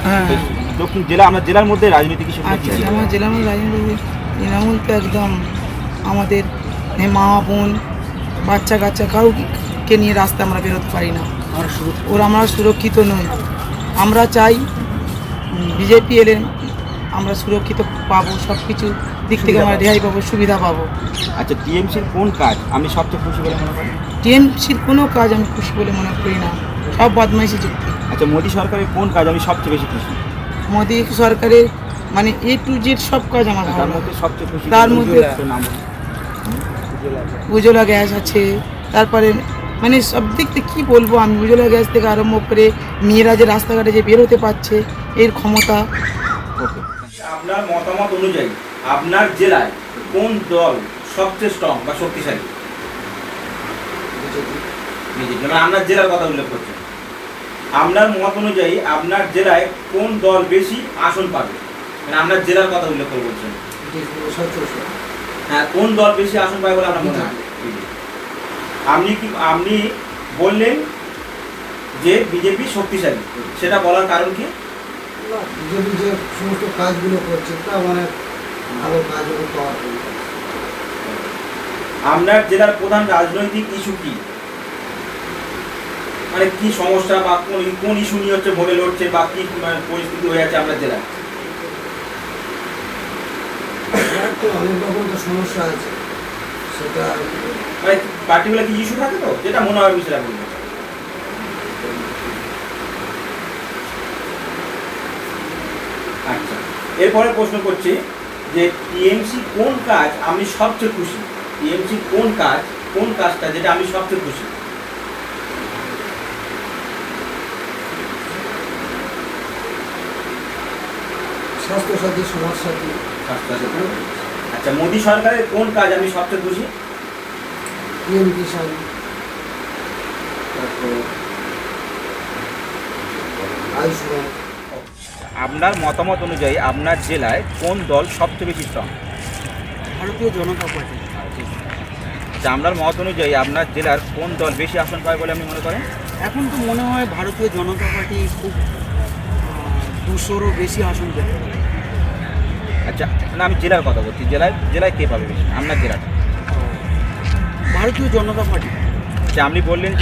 দক্ষিণ জেলা আপনার জেলার মধ্যে রাজনৈতিক ইস্যু।
আচ্ছা, আমার জেলার মধ্যে রাজনৈতিক তৃণমূল তো একদম আমাদের মা বোন বাচ্চা কাচ্চা কাউকে নিয়ে রাস্তা আমরা বেরোতে পারি না, ওরা আমরা সুরক্ষিত নই। আমরা চাই বিজেপি এলে আমরা সুরক্ষিত পাবো, সব কিছু দিক থেকে আমরা রেহাই পাবো, সুবিধা পাবো।
আচ্ছা, টিএমসির কোন কাজ আমি সবচেয়ে খুশি বলে মনে করি?
টিএমসির কোনো কাজ আমি খুশি বলে মনে করি না, সব বদমাইশি চুক্তি।
আচ্ছা, মোদী সরকারের কোন কাজ আমি সবচেয়ে বেশি খুশি?
মোদী সরকারের মানে A to Z সব কাজ আমার ভালো লাগে।
সবচেয়ে খুশি
তার মধ্যে উজ্জ্বলা গ্যাস আছে, তারপরে মানে সব দিক থেকে কী বলবো আমি, উজ্জ্বলা গ্যাস থেকে আরম্ভ করে মেয়েরা যে রাস্তাঘাটে যে বেরোতে পারছে এর ক্ষমতা।
আপনার মতামত অনুযায়ী আপনার জেলায় কোন দল সবচেয়ে স্ট্রং বা শক্তিশালী? বিজেপি। মানে আপনার জেলার কথা উল্লেখ করছেন। আপনার মত অনুযায়ী আপনার জেলায় কোন দল বেশি আসন পাবে? মানে আপনার জেলার কথা উল্লেখ করে বলছেন। হ্যাঁ, কোন দল বেশি আসন পাবে বলে আপনার মনে হয়? আপনি বললেন যে বিজেপি শক্তিশালী, সেটা বলার কারণ কি?
বিজেপি যে সমস্ত কাজগুলো করছে তা অনেক ভালো কাজ পাওয়ার।
আপনার জেলার প্রধান রাজনৈতিক ইস্যু কি? মানে কি সমস্যা বা কোন ইস্যু নিয়ে হচ্ছে ভোটে লড়ছে বা কি পরিস্থিতি হয়ে আছে আপনার জেলায়?
তো অনেক রকম তো সমস্যা আছে, সেটা
মানে পার্টিকুলার কি ইস্যু থাকে তো, যেটা মনে হয় আমি সেটা বলবো। আচ্ছা, এরপরে প্রশ্ন করছি যে টিএমসি কোন কাজ আমি সবচেয়ে খুশি, টিএমসি কোন কাজটা যেটা আমি সবচেয়ে খুশি?
স্বাস্থ্যসাথী, সমাজসাথী।
আচ্ছা, মোদী সরকারের কোন কাজ আমি সবচেয়ে খুশি?
পিএম কিষাণ, তারপর আয়ুষ্মান।
আপনার মতামত অনুযায়ী আপনার জেলায় কোন দল সবচেয়ে বেশি স্ট্রং?
ভারতীয় জনতা পার্টি।
আচ্ছা, আপনার মত অনুযায়ী আপনার জেলার কোন দল বেশি আসন পায় বলে আপনি মনে করেন?
এখন তো মনে হয় ভারতীয় জনতা পার্টি খুব 200-রও বেশি আসন পেতে পারে।
আচ্ছা, না আমি জেলার কথা বলছি, জেলায় কে পাবে বেশি আপনার জেলাটা?
ভারতীয় জনতা পার্টি।
আচ্ছা, আপনি বললেন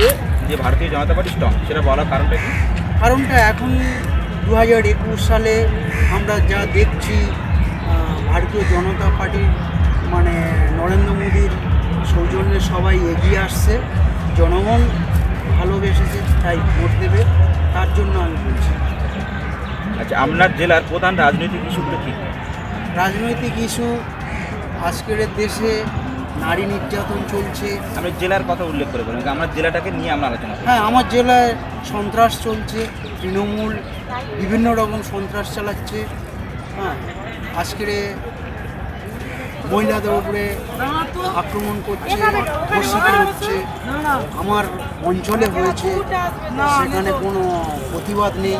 যে ভারতীয় জনতা পার্টি স্ট্রং, সেটা বলার কারণটা কি?
কারণটা এখন 2021 সালে আমরা যা দেখছি, ভারতীয় জনতা পার্টির মানে নরেন্দ্র মোদীর সৌজন্যে সবাই এগিয়ে আসছে, জনগণ ভালোবেসেছে, তাই ভোট দেবে, তার জন্য আমি বলছি।
আচ্ছা, আপনার জেলার প্রধান রাজনৈতিক ইস্যুগুলো কী?
রাজনৈতিক ইস্যু, আজকের দেশে নারী নির্যাতন চলছে।
আমি জেলার কথা উল্লেখ করে বলুন, আমার জেলাটাকে নিয়ে আমরা আলোচনা করি।
হ্যাঁ, আমার জেলায় সন্ত্রাস চলছে, তৃণমূল বিভিন্ন রকম সন্ত্রাস চালাচ্ছে। হ্যাঁ, আজকের মহিলাদের উপরে আক্রমণ করছে, ধর্ষিত হচ্ছে। আমার অঞ্চলে হয়েছে, সেখানে কোনো প্রতিবাদ নেই।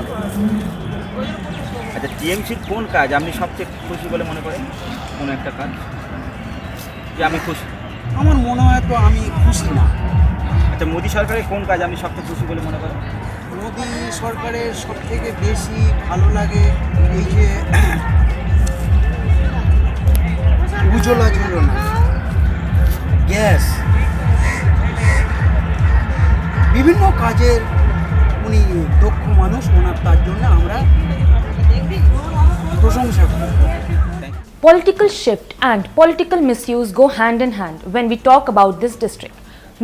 আচ্ছা, টিএমসির কোন কাজ আপনি সবচেয়ে খুশি বলে মনে করেন? কোনো একটা কাজ যে আমি খুশি?
আমার মনে হয় তো আমি খুশি না।
আচ্ছা, মোদী সরকারের কোন কাজ আপনি সবচেয়ে খুশি বলে মনে করেন?
মোদী সরকারের সবথেকে বেশি ভালো লাগে এই যে উজ্জ্বলা যোজনা, গ্যাস, বিভিন্ন কাজের উনি দক্ষ মানুষ, ওনার তার জন্য আমরা প্রশংসা করি।
Political shift and political misuse go hand in hand when we talk about this district.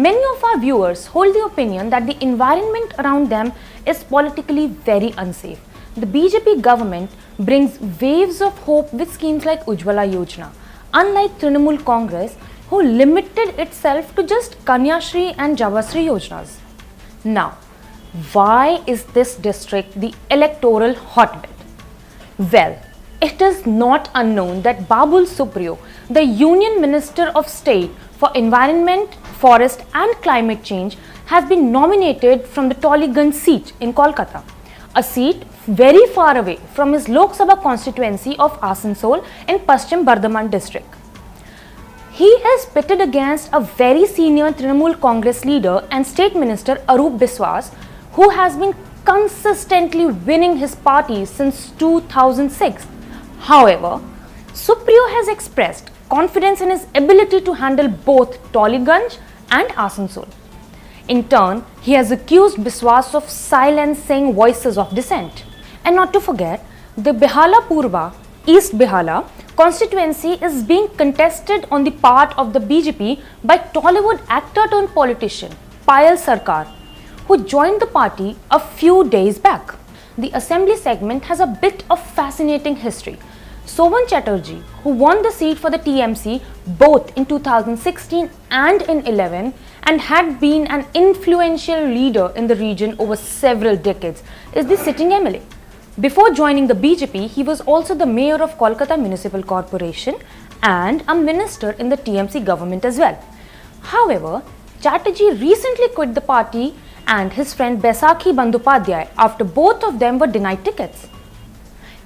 Many of our viewers hold the opinion that the environment around them is politically very unsafe. The BJP government brings waves of hope with schemes like Ujjwala Yojana, unlike Trinamool Congress, who limited itself to just Kanyashri and Javasri Yojanas. Now, why is this district the electoral hotbed? Well, it is not unknown that Babul Supriyo, the Union Minister of State for Environment, Forest and Climate Change, has been nominated from the Tollygunj seat in Kolkata, a seat very far away from his Lok Sabha constituency of Asansol in Paschim Bardhaman district. He is pitted against a very senior Trinamool Congress leader and State Minister Arup Biswas, who has been consistently winning his party since 2006. However, Supriyo has expressed confidence in his ability to handle both Tollygunj and Asansol. In turn, he has accused Biswas of silencing voices of dissent. And not to forget, the Behala Purva, East Behala constituency is being contested on the part of the BJP by Tollywood actor turned politician Payal Sarkar, who joined the party a few days back. The assembly segment has a bit of fascinating history. Sovan Chatterjee, who won the seat for the TMC both in 2016 and in 11 and had been an influential leader in the region over several decades, is the sitting MLA. Before joining the BJP, he was also the mayor of Kolkata Municipal Corporation and a minister in the TMC government as well. However, Chatterjee recently quit the party and his friend Baisakhi Bandyopadhyay after both of them were denied tickets.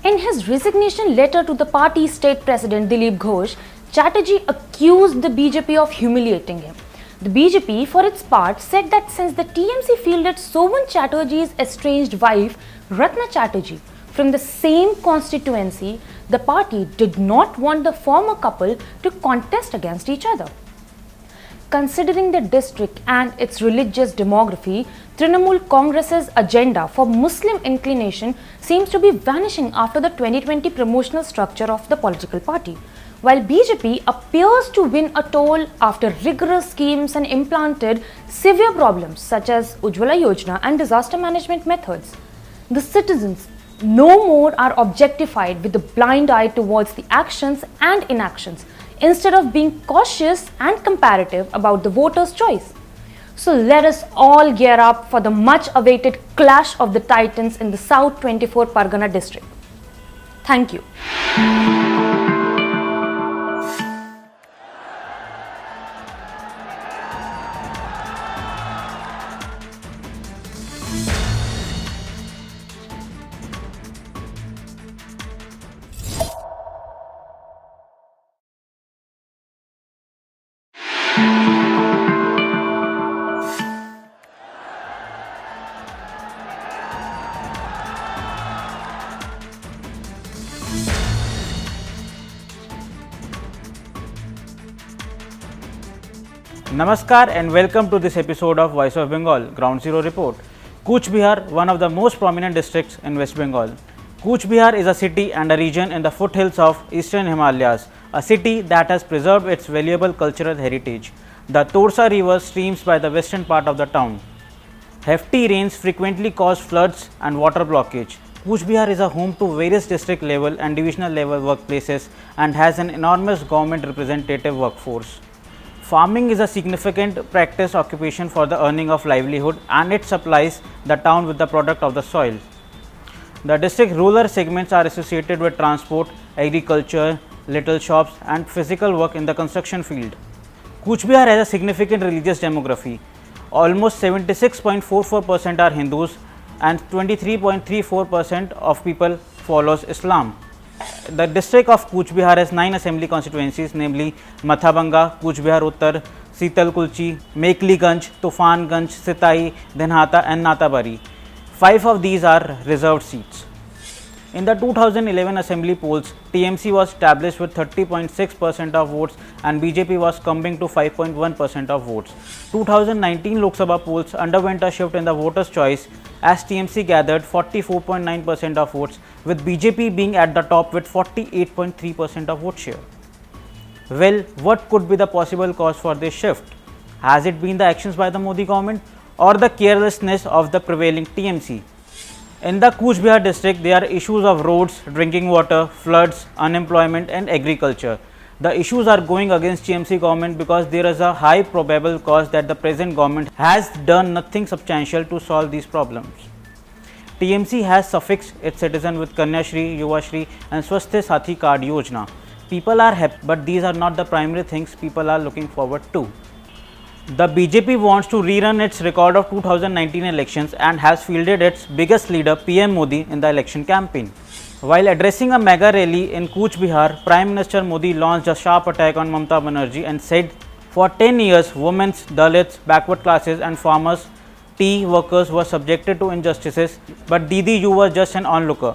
In his resignation letter to the party's state president Dilip Ghosh, Chatterjee accused the BJP of humiliating him. The BJP, for its part, said that since the TMC fielded Sovan Chatterjee's estranged wife Ratna Chatterjee from the same constituency, the party did not want the former couple to contest against each other. Considering the district and its religious demography, Trinamool Congress's agenda for Muslim inclination seems to be vanishing after the 2020 promotional structure of the political party. while BJP appears to win a toll after rigorous schemes and implanted severe problems such as Ujjwala Yojana and disaster management methods. The citizens no more are objectified with a blind eye towards the actions and inactions instead of being cautious and comparative about the voters' choice. So let us all gear up for the much awaited clash of the titans in the South 24 Pargana district. Thank you.
Namaskar and welcome to this episode of Voice of Bengal Ground Zero Report. Cooch Behar, one of the most prominent districts in West Bengal. Cooch Behar is a city and a region in the foothills of eastern Himalayas, a city that has preserved its valuable cultural heritage. The Torsa river streams by the western part of the town. Hefty rains frequently cause floods and water blockage. Cooch Behar is a home to various district level and divisional level workplaces and has an enormous government representative workforce. Farming is a significant practice occupation for the earning of livelihood, and it supplies the town with the product of the soil. The district rural segments are associated with transport, agriculture, little shops and physical work in the construction field. Cooch Behar has a significant religious demography. Almost 76.44% are Hindus and 23.34% of people follows Islam. The district of Cooch Behar has 9 assembly constituencies, namely Mathabanga, Cooch Behar Uttar, Sitalkulchi, Mekliganj, Tufanganj, Sitai, Dhenhata and Natabari. 5 of these are reserved seats. In the 2011 assembly polls, TMC was established with 30.6% of votes and BJP was coming to 5.1% of votes. 2019 Lok Sabha polls underwent a shift in the voters' choice as TMC gathered 44.9% of votes, with BJP being at the top with 48.3% of vote share. Well, what could be the possible cause for this shift? Has it been the actions by the Modi government or the carelessness of the prevailing TMC? In the Cooch Behar district, there are issues of roads, drinking water, floods, unemployment and agriculture. The issues are going against TMC government because there is a high probable cause that the present government has done nothing substantial to solve these problems. TMC has suffixed its citizen with Kanya Shri, Yuva Shri and Swasthya Sathi Card Yojana. People are happy, but these are not the primary things people are looking forward to. The BJP wants to rerun its record of 2019 elections and has fielded its biggest leader PM Modi in the election campaign. While addressing a mega rally in Cooch Behar, Prime Minister Modi launched a sharp attack on Mamata Banerjee and said, for 10 years, women, Dalits, backward classes and farmers, tea workers were subjected to injustices, but Didi, you were just an onlooker.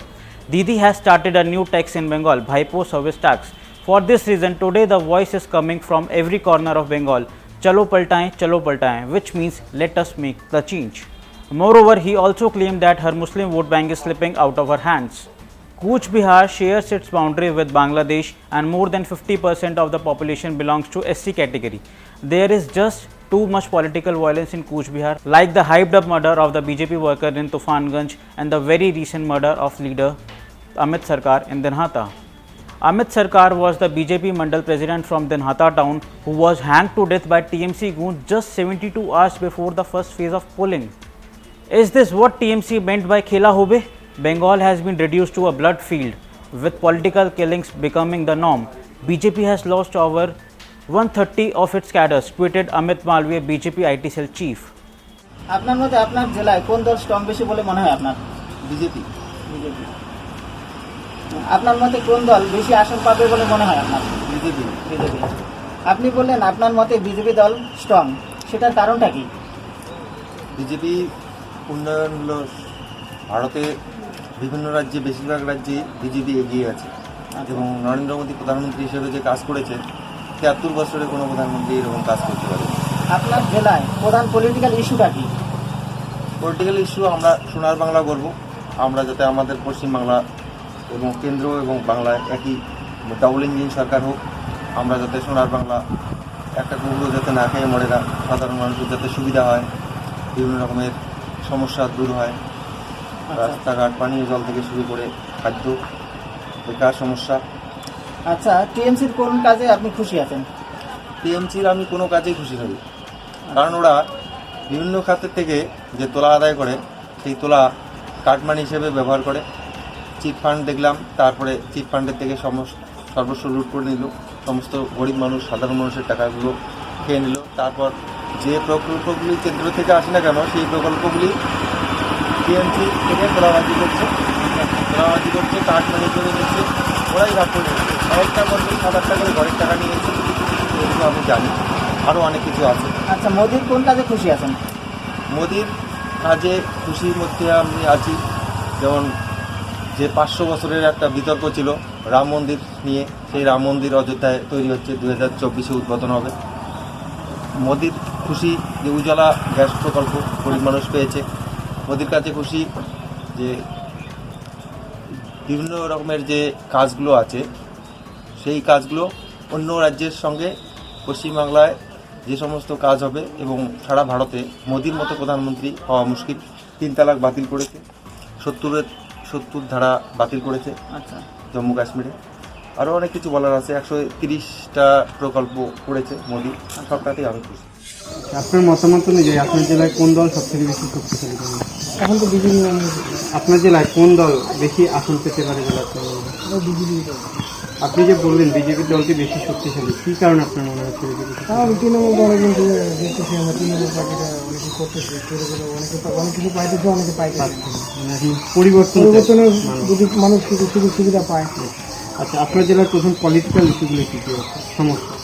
Didi has started a new tax in Bengal, Bhaipo service tax. For this reason, today the voice is coming from every corner of Bengal. Chalo paltaएं, which means let us make the change. Moreover, he also claimed that her Muslim vote bank is slipping out of her hands. Cooch Behar shares its boundary with Bangladesh and more than 50% of the population belongs to SC category. There is just too much political violence in Cooch Behar, like the hyped up murder of the BJP worker in Tufanganj and the very recent murder of leader Amit Sarkar in Dhenhata. Amit Sarkar was the BJP Mandal president from Dhenhata town who was hanged to death by TMC goons just 72 hours before the first phase of polling. Is this what TMC meant by Khela Hobe? Bengal has been reduced to a blood field, with political killings becoming the norm. BJP has lost over 130 of its cadres, tweeted Amit Malviya, BJP IT cell chief.
আপনার মতে আপনার জেলায় কোন দল strong বেশি বলে মনে হয় আপনার?
বিজেপি।
বিজেপি। আপনার মতে কোন দল বেশি আসন পাবে বলে মনে হয় আপনার?
বিজেপি।
বিজেপি। আপনি বললেন আপনার মতে বিজেপি দল স্ট্রং, সেটার কারণটা কি?
বিজেপি উন্নয়ন হলো ভারতে বিভিন্ন রাজ্যে, বেশিরভাগ রাজ্যে বিজেপি এগিয়ে আছে এবং নরেন্দ্র মোদী প্রধানমন্ত্রী হিসেবে যে কাজ করেছে ৭৩ বছরে কোনো প্রধানমন্ত্রী এরকম কাজ করতে পারে।
আপনার জেলায় প্রধান পলিটিক্যাল ইস্যুটা কি?
পলিটিক্যাল ইস্যু আমরা সোনার বাংলা করব, আমরা যাতে আমাদের পশ্চিমবাংলা এবং কেন্দ্র এবং বাংলায় একই ডাবল ইঞ্জিন সরকার হোক, আমরা যাতে সোনার বাংলা একটা কুকুরও যাতে না খেয়ে মরে না, সাধারণ মানুষের যাতে সুবিধা হয়, বিভিন্ন রকমের সমস্যা দূর হয়, রাস্তাঘাট পানীয় জল থেকে শুরু করে খাদ্য, বেকার সমস্যা।
আচ্ছা, টিএমসির কোন কাজে আপনি খুশি আছেন?
টিএমসির আমি কোনো কাজেই খুশি নই, কারণ ওরা বিভিন্ন খাতের থেকে যে তোলা আদায় করে সেই তোলা কাটমানি হিসেবে ব্যবহার করে। চিট ফান্ড দেখলাম, তারপরে চিট ফান্ডের থেকে সর্বস্ব লুট করে নিল, সমস্ত গরিব মানুষ সাধারণ মানুষের টাকাগুলো খেয়ে নিল। তারপর যে প্রকল্পগুলি কেন্দ্র থেকে আসে না কেন সেই প্রকল্পগুলি টিএমসি থেকে তোলাবাজি করছে, কাটমানি করে নিচ্ছে, ওরাই ভাগ করে নিচ্ছে। কয়েকটা বলতে 7-8 টাকা করে ঘরের টাকা নিয়েছে, এগুলো আমি জানি, আরও অনেক কিছু আছে।
আচ্ছা, মোদির কোন কাজে খুশি আছেন?
মোদির কাজে খুশির মধ্যে আমি আছি, যেমন যে 500 বছরের একটা বিতর্ক ছিল রাম মন্দির নিয়ে, সেই রাম মন্দির অযোধ্যায় তৈরি হচ্ছে, 2024-এ উদ্বোধন হবে। মোদির খুশি যে উজালা গ্যাস প্রকল্প গরিব মানুষ পেয়েছে। মোদির কাছে খুশি যে বিভিন্ন রকমের যে কাজগুলো আছে সেই কাজগুলো অন্য রাজ্যের সঙ্গে পশ্চিমবাংলায় যে সমস্ত কাজ হবে, এবং সারা ভারতে মোদির মতো প্রধানমন্ত্রী হওয়া মুশকিল। 3 তালাক বাতিল করেছে, 70 ধারা বাতিল করেছে
আচ্ছা,
জম্মু কাশ্মীরে। আরও অনেক কিছু বলার আছে, 130টা প্রকল্প করেছে মোদি, সবটাতেই আমি খুশি।
আপনার মতামত অনুযায়ী আপনার জেলায় কোন দল সবথেকে বেশি শক্তিশালী? এখন তো বিজেপি। আপনার জেলায় কোন দল বেশি আসন পেতে পারে বলে বিজেপি? আপনি যে বললেন বিজেপি দলটি বেশি শক্তিশালী, কী কারণে আপনার মনে হচ্ছে বিজেপি? তৃণমূল অনেকদিন থেকে দেখতেছি আমরা, তৃণমূল পার্টিটা অনেকে করতেছে, অনেক কিছু পাইতেছে, অনেকে পাইতেছে। পরিবর্তনের যদি মানুষ কিছু সুযোগ সুবিধা পায়। আচ্ছা, আপনার জেলার প্রথম পলিটিক্যাল ইস্যুগুলো কী কী সমস্যা?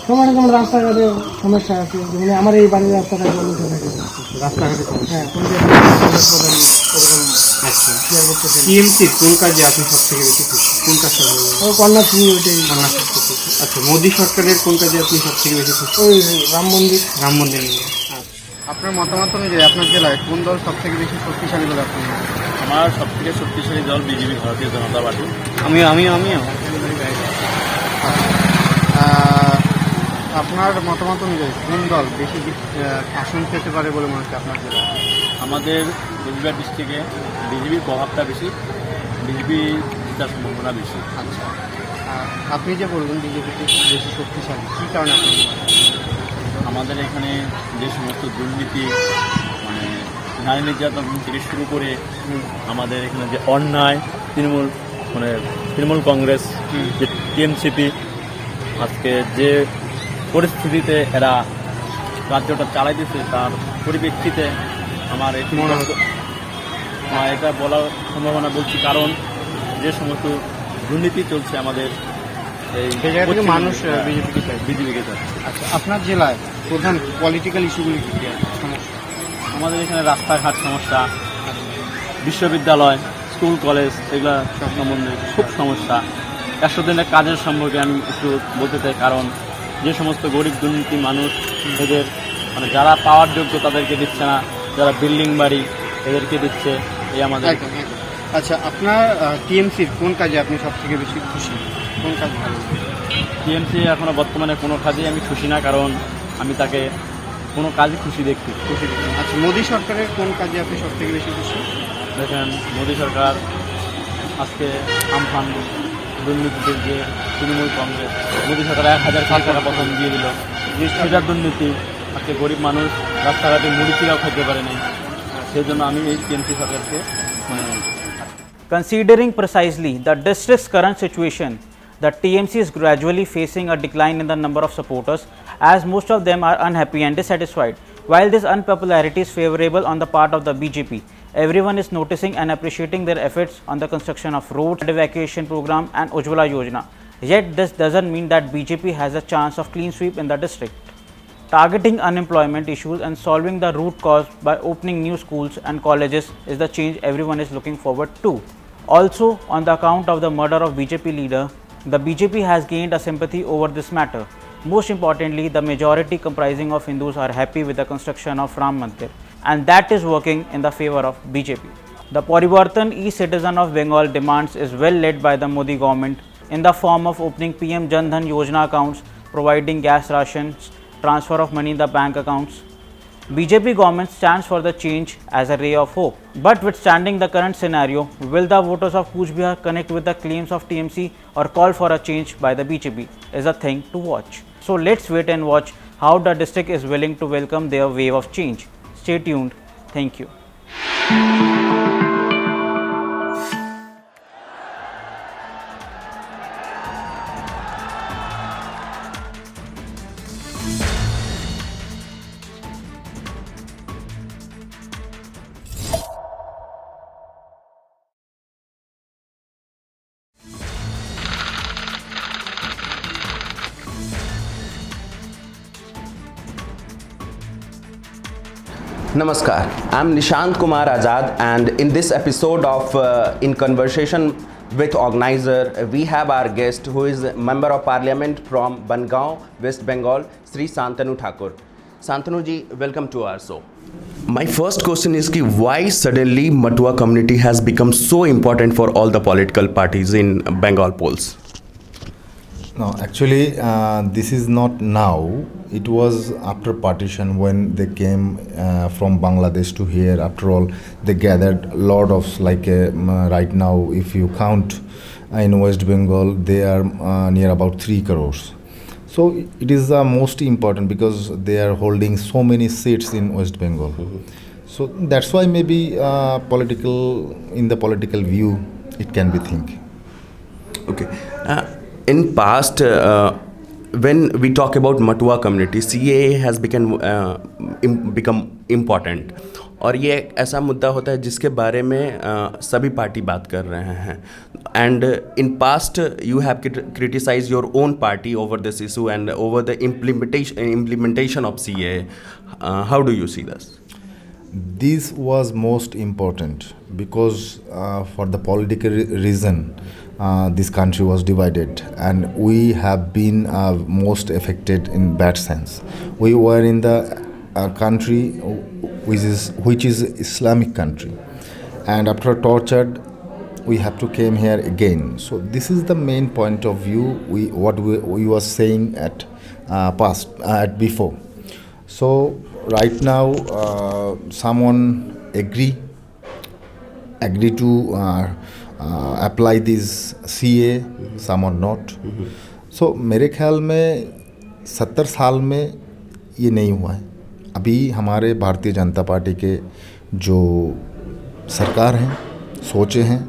সমস্যা যেমন রাস্তাঘাটে সমস্যা আছে, যেমন আমার এই বাড়ির রাস্তাঘাট রাস্তাঘাটে হ্যাঁ, টিএমসির কোন কাজে আপনি সব থেকে বেশি খুশি? কোন কাজটা বলবেন? কন্যাশ্রী, ওইটাই কন্যাশ্রী। আচ্ছা, মোদী সরকারের কোন কাজে আপনি সব থেকে বেশি খুশি? ওই রাম মন্দির নিয়ে। আপনার মতামত অনুযায়ী আপনার জেলায় কোন দল সব থেকে বেশি শক্তিশালী বলে আপনি?
আমার সব থেকে শক্তিশালী দল বিজেপি, ভারতীয় জনতা পার্টি।
আপনার মতামত অনুযায়ী কোন দল বেশি আসন পেতে পারে বলে মনে হচ্ছে আপনার জেলায়?
আমাদের কোচবিহার ডিস্ট্রিক্টে বিজেপির প্রভাবটা বেশি, বিজেপি জেতার সম্ভাবনা বেশি।
আচ্ছা, আপনি যে বলবেন বিজেপিতে বেশি শক্তিশালী, কী কারণে আপনার?
আমাদের এখানে যে সমস্ত দুর্নীতি, মানে নারী নির্যাতন থেকে শুরু করে আমাদের এখানে যে অন্যায়, তৃণমূল কংগ্রেস, যে টিএমসিপি আজকে যে পরিস্থিতিতে এরা রাজ্যটা চালাইতেছে, তার পরিপ্রেক্ষিতে আমার এটা বলার সম্ভাবনা বলছি, কারণ যে সমস্ত দুর্নীতি চলছে আমাদের এই
মানুষ বিজেপিকে চাচ্ছে। আচ্ছা, আপনার জেলায় প্রধান পলিটিক্যাল ইস্যুগুলি কী কী আছে সমস্যা?
আমাদের এখানে রাস্তাঘাট সমস্যা, বিশ্ববিদ্যালয়, স্কুল কলেজ, এগুলো সম্বন্ধে খুব সমস্যা। 100 দিনের কাজের সম্পর্কে আমি একটু বলতে চাই, কারণ যে সমস্ত গরিব দুর্নীতি মানুষ, এদের মানে যারা পাওয়ার যোগ্য তাদেরকে দিচ্ছে না, যারা বিল্ডিং বাড়ি এদেরকে দিচ্ছে, এই আমাদের।
আচ্ছা, আপনার টিএমসির কোন কাজে আপনি সব থেকে বেশি খুশি? কোন কাজ ভালো?
টিএমসি এখনও বর্তমানে কোনো কাজেই আমি খুশি না, কারণ আমি তাকে কোনো কাজে খুশি দেখছি।
আচ্ছা, মোদী সরকারের কোন কাজে আপনি সব থেকে বেশি খুশি?
দেখেন, মোদী সরকার আজকে আমফান দুর্নীতিতে যে তৃণমূল কংগ্রেস, মোদী সরকার 1000 কোটি টাকা প্রথম দিয়ে দিল, সেটার দুর্নীতি আজকে গরিব মানুষ রাস্তাঘাটে মুড়ি চিরাও খেতে পারে নাই, সেই জন্য আমি এই টিএমসি সরকারকে
Considering precisely the district's current situation, the TMC is gradually facing a decline in the number of supporters, as most of them are unhappy and dissatisfied. While this unpopularity is favorable on the part of the BJP, everyone is noticing and appreciating their efforts on the construction of roads, evacuation program and Ujjwala Yojana. Yet this doesn't mean that BJP has a chance of clean sweep in the district. Targeting unemployment issues and solving the root cause by opening new schools and colleges is the change everyone is looking forward to. Also, on the account of the murder of BJP leader, the BJP has gained a sympathy over this matter. Most importantly, the majority comprising of Hindus are happy with the construction of Ram Mandir, and that is working in the favor of BJP. The Parivartan e-Citizen of Bengal demands is well led by the Modi government in the form of opening PM Jan Dhan Yojana accounts, providing gas rations, transfer of money in the bank accounts. BJP government stands for the change as a ray of hope. But withstanding the current scenario, will the voters of Cooch Behar connect with the claims of TMC or call for a change by the BJP is a thing to watch. So let's wait and watch how the district is willing to welcome their wave of change. Stay tuned. Thank you.
Namaskar, I'm Nishant Kumar Azad, and in this episode of In Conversation with Organizer, we have our guest who is a Member of Parliament from Bangaon, West Bengal, Sri Santanu Thakur. Santanu ji, welcome to our show. My first question is ki why suddenly Matua community has become so important for all the political parties in Bengal polls?
No, actually, this is not now. It was after partition when they came from Bangladesh to here. After all, they gathered a lot of right now, if you count in West Bengal, they are near about 3 crores. So it is most important because they are holding so many seats in West Bengal. So that's why maybe in the political view, it can be think.
Okay. In past, when we talk about Matua community, CAA has become important. और ये एक ऐसा मुद्दा होता है जिसके बारे में सभी पार्टी बात कर रहे हैं. And in past, you have criticized your own party over this issue and over the implementation of CAA. How do you see this?
This was most important because for the political reason, this country was divided, and we have been most affected in bad sense. We were in the country which is Islamic country, and after tortured, we have to came here again. So this is the main point of view. What we was saying at before. So right now, someone agree to apply this CA, some or not. So मेरे ख्याल में 70 साल में ये नहीं हुआ है. अभी हमारे भारतीय जनता पार्टी के जो सरकार हैं सोचे हैं,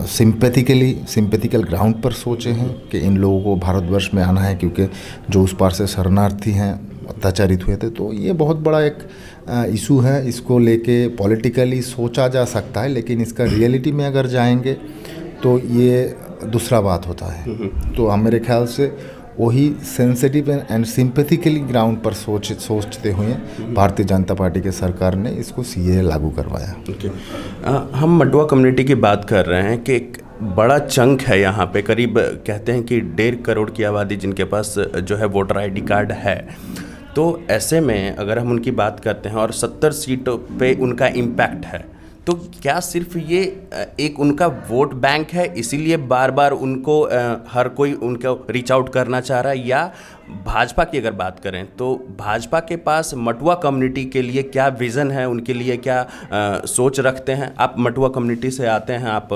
सिंपैथिकल ग्राउंड पर सोचे हैं कि इन लोगों को भारतवर्ष में आना है, क्योंकि जो उस पार से शरणार्थी हैं अत्याचारित हुए थे. तो ये बहुत बड़ा एक इशू है. इसको लेके पॉलिटिकली सोचा जा सकता है, लेकिन इसका रियलिटी में अगर जाएंगे तो ये दूसरा बात होता है. तो मेरे ख्याल से वही सेंसिटिव एंड सिंपैथिकली ग्राउंड पर सोचते हुए भारतीय जनता पार्टी के सरकार ने इसको CAA लागू करवाया.
हम मटुआ कम्युनिटी की बात कर रहे हैं कि एक बड़ा चंक है यहाँ पे, करीब कहते हैं कि 1.5 करोड़ की आबादी जिनके पास जो है वोटर ID कार्ड है. तो ऐसे में अगर हम उनकी बात करते हैं और 70 सीटों पे उनका इम्पैक्ट है, तो क्या सिर्फ ये एक उनका वोट बैंक है इसीलिए बार बार उनको हर कोई उनको रीच आउट करना चाह रहा है, या भाजपा की अगर बात करें तो भाजपा के पास मटुआ कम्युनिटी के लिए क्या विज़न है, उनके लिए क्या सोच रखते हैं? आप मटुआ कम्युनिटी से आते हैं, आप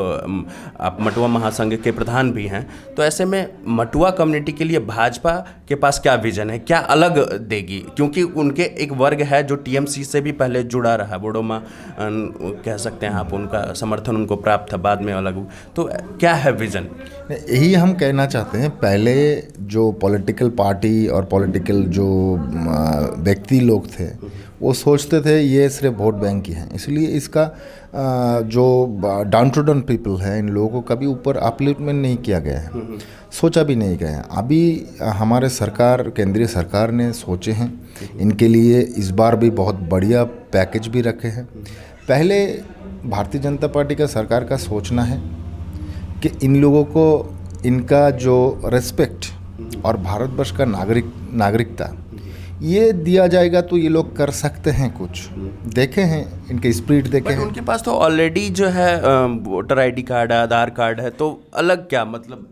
मटुआ महासंघ के प्रधान भी हैं, तो ऐसे में मटुआ कम्युनिटी के लिए भाजपा के पास क्या विज़न है, क्या अलग देगी? क्योंकि उनके एक वर्ग है जो TMC से भी पहले जुड़ा रहा, बोडोमा कह सकते हैं आप, उनका समर्थन उनको प्राप्त था, बाद में अलग. तो क्या है विज़न?
यही हम कहना चाहते हैं. पहले जो पॉलिटिकल पार्टी और पॉलिटिकल जो व्यक्ति लोग थे वो सोचते थे ये सिर्फ वोट बैंक ही है, इसलिए इसका जो डाउन टू डाउन पीपल है इन लोगों को कभी ऊपर अपलिफ्टमेंट नहीं किया गया है, सोचा भी नहीं गया है. अभी हमारे सरकार, केंद्रीय सरकार ने सोचे हैं इनके लिए, इस बार भी बहुत बढ़िया पैकेज भी रखे हैं. पहले भारतीय जनता पार्टी का सरकार का सोचना है कि इन लोगों को इनका जो रेस्पेक्ट और भारतवर्ष का नागरिकता ये दिया जाएगा तो ये लोग कर सकते हैं. कुछ देखे हैं इनके स्पिरिट देखे हैं.
उनके पास तो ऑलरेडी जो है वोटर ID कार्ड है, आधार कार्ड है, तो अलग क्या मतलब?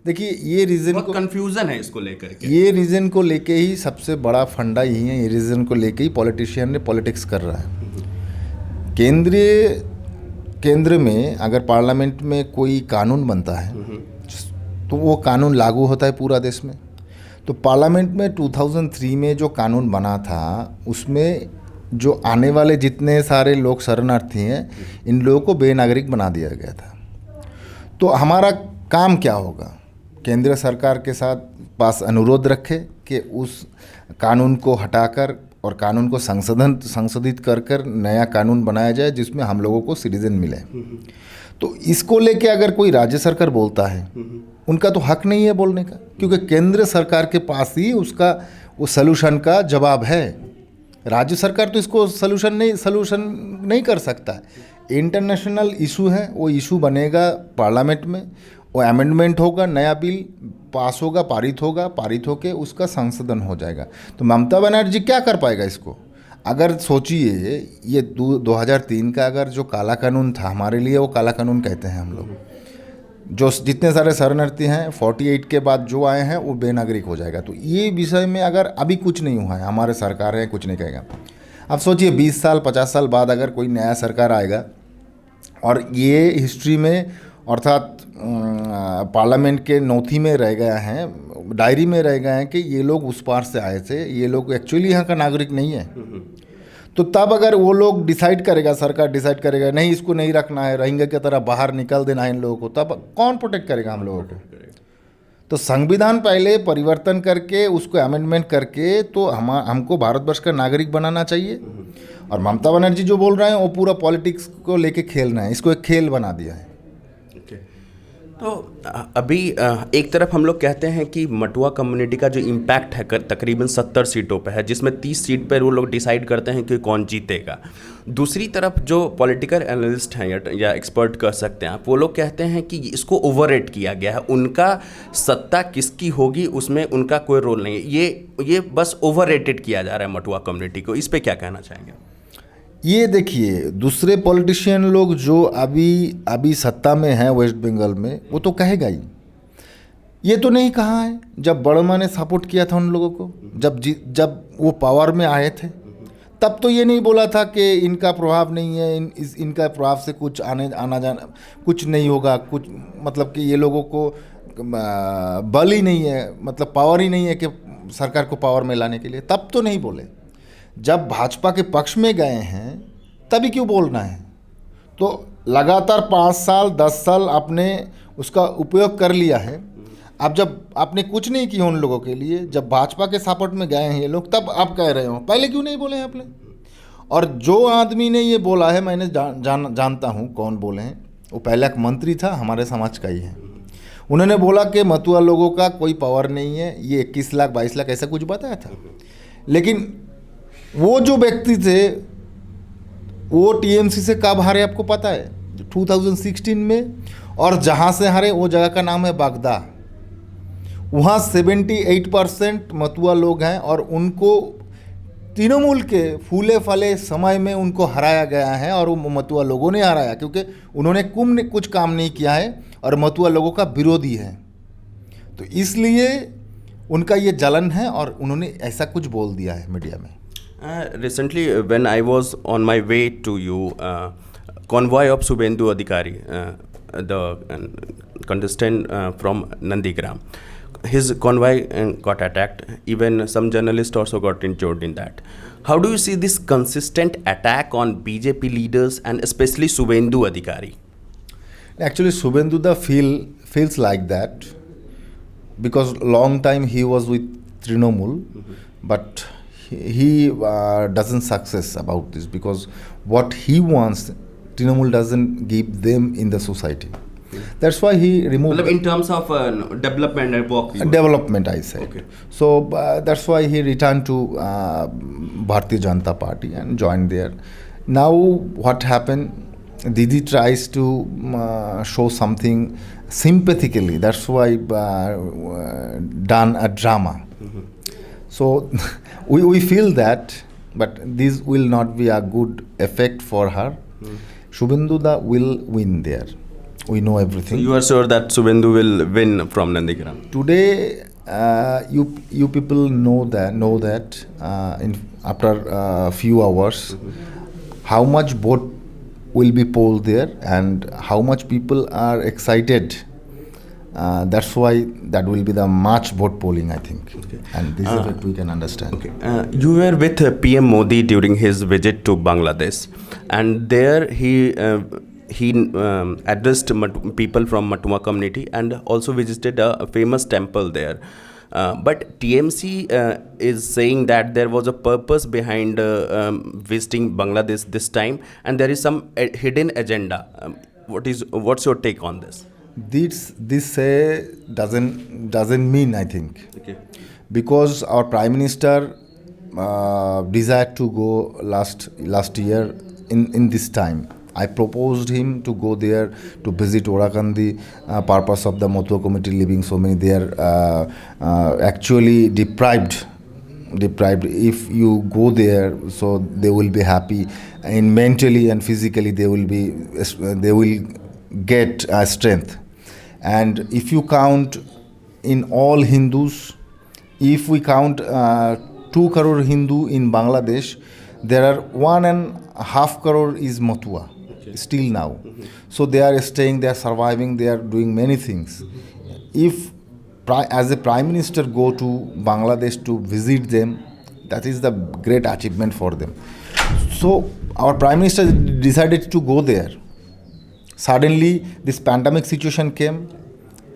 देखिए ये रीजन को
कंफ्यूजन है इसको लेकर के।
ये रीजन को लेके ही सबसे बड़ा फंडा यही है, ये रीजन को लेके ही पॉलिटिशियन ने पॉलिटिक्स कर रहा है। केंद्र में अगर पार्लियामेंट में कोई कानून बनता है तो वो कानून लागू होता है पूरा देश में। तो पार्लियामेंट में 2003 में जो कानून बना था उसमें जो आने वाले जितने सारे लोग शरणार्थी हैं इन लोगों को बेनागरिक बना दिया गया था। तो हमारा काम क्या होगा, केंद्र सरकार के साथ पास अनुरोध रखे कि उस कानून को हटाकर और कानून को संशोधित कर नया कानून बनाया जाए जिसमें हम लोगों को सिटीजन मिले। तो इसको लेके अगर कोई राज्य सरकार बोलता है उनका तो हक नहीं है बोलने का, क्योंकि केंद्र सरकार के पास ही उसका वो सलूशन का जवाब है। राज्य सरकार तो इसको सलूशन नहीं कर सकता है। इंटरनेशनल इशू है, वो इशू बनेगा पार्लियामेंट में, वो अमेंडमेंट होगा, नया बिल पास होगा, पारित होके उसका संशोधन हो जाएगा। तो ममता बनर्जी क्या कर पाएगा इसको? अगर सोचिए ये 2003 का अगर जो काला कानून था, हमारे लिए वो काला कानून कहते हैं हम लोग, जो जितने सारे शरणार्थी हैं 48 के बाद जो आए हैं वो बेनागरिक हो जाएगा। तो ये विषय में अगर अभी कुछ नहीं हुआ है, हमारे सरकार है कुछ नहीं कहेगा। अब सोचिए 20 साल 50 साल बाद अगर कोई नया सरकार आएगा और ये हिस्ट्री में अर्थात पार्लियामेंट के नोथी में रह गया है, डायरी में रह गए हैं कि ये लोग उस पार से आए थे, ये लोग एक्चुअली यहाँ का नागरिक नहीं है। तो तब अगर वो लोग डिसाइड करेगा, सरकार डिसाइड करेगा नहीं इसको नहीं रखना है, रोहिंग्या की तरह बाहर निकाल देना है इन लोगों को, तब कौन प्रोटेक्ट करेगा हम लोगों को? तो संविधान पहले परिवर्तन करके उसको अमेंडमेंट करके तो हमको भारतवर्ष का नागरिक बनाना चाहिए। और ममता बनर्जी जो बोल रहे हैं वो पूरा पॉलिटिक्स को लेके खेल रहे हैं, इसको एक खेल बना दिया है।
तो अभी एक तरफ हम लोग कहते हैं कि मटुआ कम्युनिटी का जो इम्पैक्ट है तकरीबन 70 सीटों पे है, जिसमें 30 सीट पर वो लोग डिसाइड करते हैं कि कौन जीतेगा। दूसरी तरफ जो पॉलिटिकल एनालिस्ट हैं या एक्सपर्ट कह सकते हैं आप, वो लोग कहते हैं कि इसको ओवररेट किया गया है, उनका सत्ता किसकी होगी उसमें उनका कोई रोल नहीं है, ये बस ओवररेटेड किया जा रहा है मटुआ कम्युनिटी को। इस पर क्या कहना चाहेंगे?
ये देखिए दूसरे पॉलिटिशियन लोग जो अभी सत्ता में हैं वेस्ट बंगाल में, वो तो कहेगा ही। ये तो नहीं कहा है जब बर्मा ने सपोर्ट किया था उन लोगों को, जब वो पावर में आए थे, तब तो ये नहीं बोला था कि इनका प्रभाव नहीं है, इनका प्रभाव से कुछ आना जाना कुछ नहीं होगा, कुछ मतलब कि ये लोगों को बल ही नहीं है, मतलब पावर ही नहीं है कि सरकार को पावर में लाने के लिए। तब तो नहीं बोले। जब भाजपा के पक्ष में गए हैं तभी क्यों बोलना है? तो लगातार 5 साल 10 साल आपने उसका उपयोग कर लिया है। अब जब आपने कुछ नहीं किया उन लोगों के लिए, जब भाजपा के सपोर्ट में गए हैं ये लोग, तब आप कह रहे हो पहले क्यों नहीं बोले हैं आपने? और जो आदमी ने ये बोला है, मैंने जानता हूँ कौन बोले हैं, वो पहला एक मंत्री था, हमारे समाज का ही है। उन्होंने बोला कि मतुआ लोगों का कोई पावर नहीं है, ये 21 लाख 22 लाख ऐसा कुछ बताया था। लेकिन वो जो व्यक्ति थे वो टीएमसी से कब हारे आपको पता है? 2016 में। और जहाँ से हारे वो जगह का नाम है बागदा। वहाँ 78% मतुआ लोग हैं और उनको तृणमूल के फूले फले समय में उनको हराया गया है। और वो मतुआ लोगों ने हराया क्योंकि उन्होंने कुछ काम नहीं किया है और मतुआ लोगों का विरोधी है, तो इसलिए उनका ये जलन है और उन्होंने ऐसा कुछ बोल दिया है मीडिया में।
Recently, when I was on my way to you, convoy of Subhendu Adhikari, the contestant from Nandigram, his convoy got attacked. Even some journalists also got injured in that. How do you see this consistent attack on BJP leaders and especially Subhendu Adhikari?
Actually, Subhendu feels like that because long time he was with Trinamool, but he doesn't success about this because what he wants Trinamool doesn't give them in the society. That's why he removed.
In terms of development and work.
Development, I say.
Okay.
So that's why he returned to Bharatiya Janata Party and joined there. Now what happened? Didi tries to show something sympathetically. That's why done a drama. So we feel that, but this will not be a good effect for her. Shubhendu will win there. We know everything.
You are sure that Subhendu will win from Nandigram?
Today, you people know that after a few hours, how much vote will be polled there and how much people are excited. That's why that will be the March vote polling, I think. And this is what we can understand.
You were with PM Modi during his visit to Bangladesh, and there he addressed people from Matua community and also visited a famous temple there. But TMC is saying that there was a purpose behind visiting Bangladesh this time, and there is some hidden agenda. What's your take on this?
This say doesn't mean, I think, because our Prime Minister desired to go last year in this time. I proposed him to go there to visit Orakandi, purpose of the Matua community living so many there actually deprived. If you go there, so they will be happy, and mentally and physically they will get strength. And if you count in all Hindus, if we count 2 crore Hindu in Bangladesh, there are 1.5 crore is Matua still now. So they are staying, they are surviving, they are doing many things. If as a Prime Minister go to Bangladesh to visit them, that is the great achievement for them. So our Prime Minister decided to go there. Suddenly this pandemic situation came,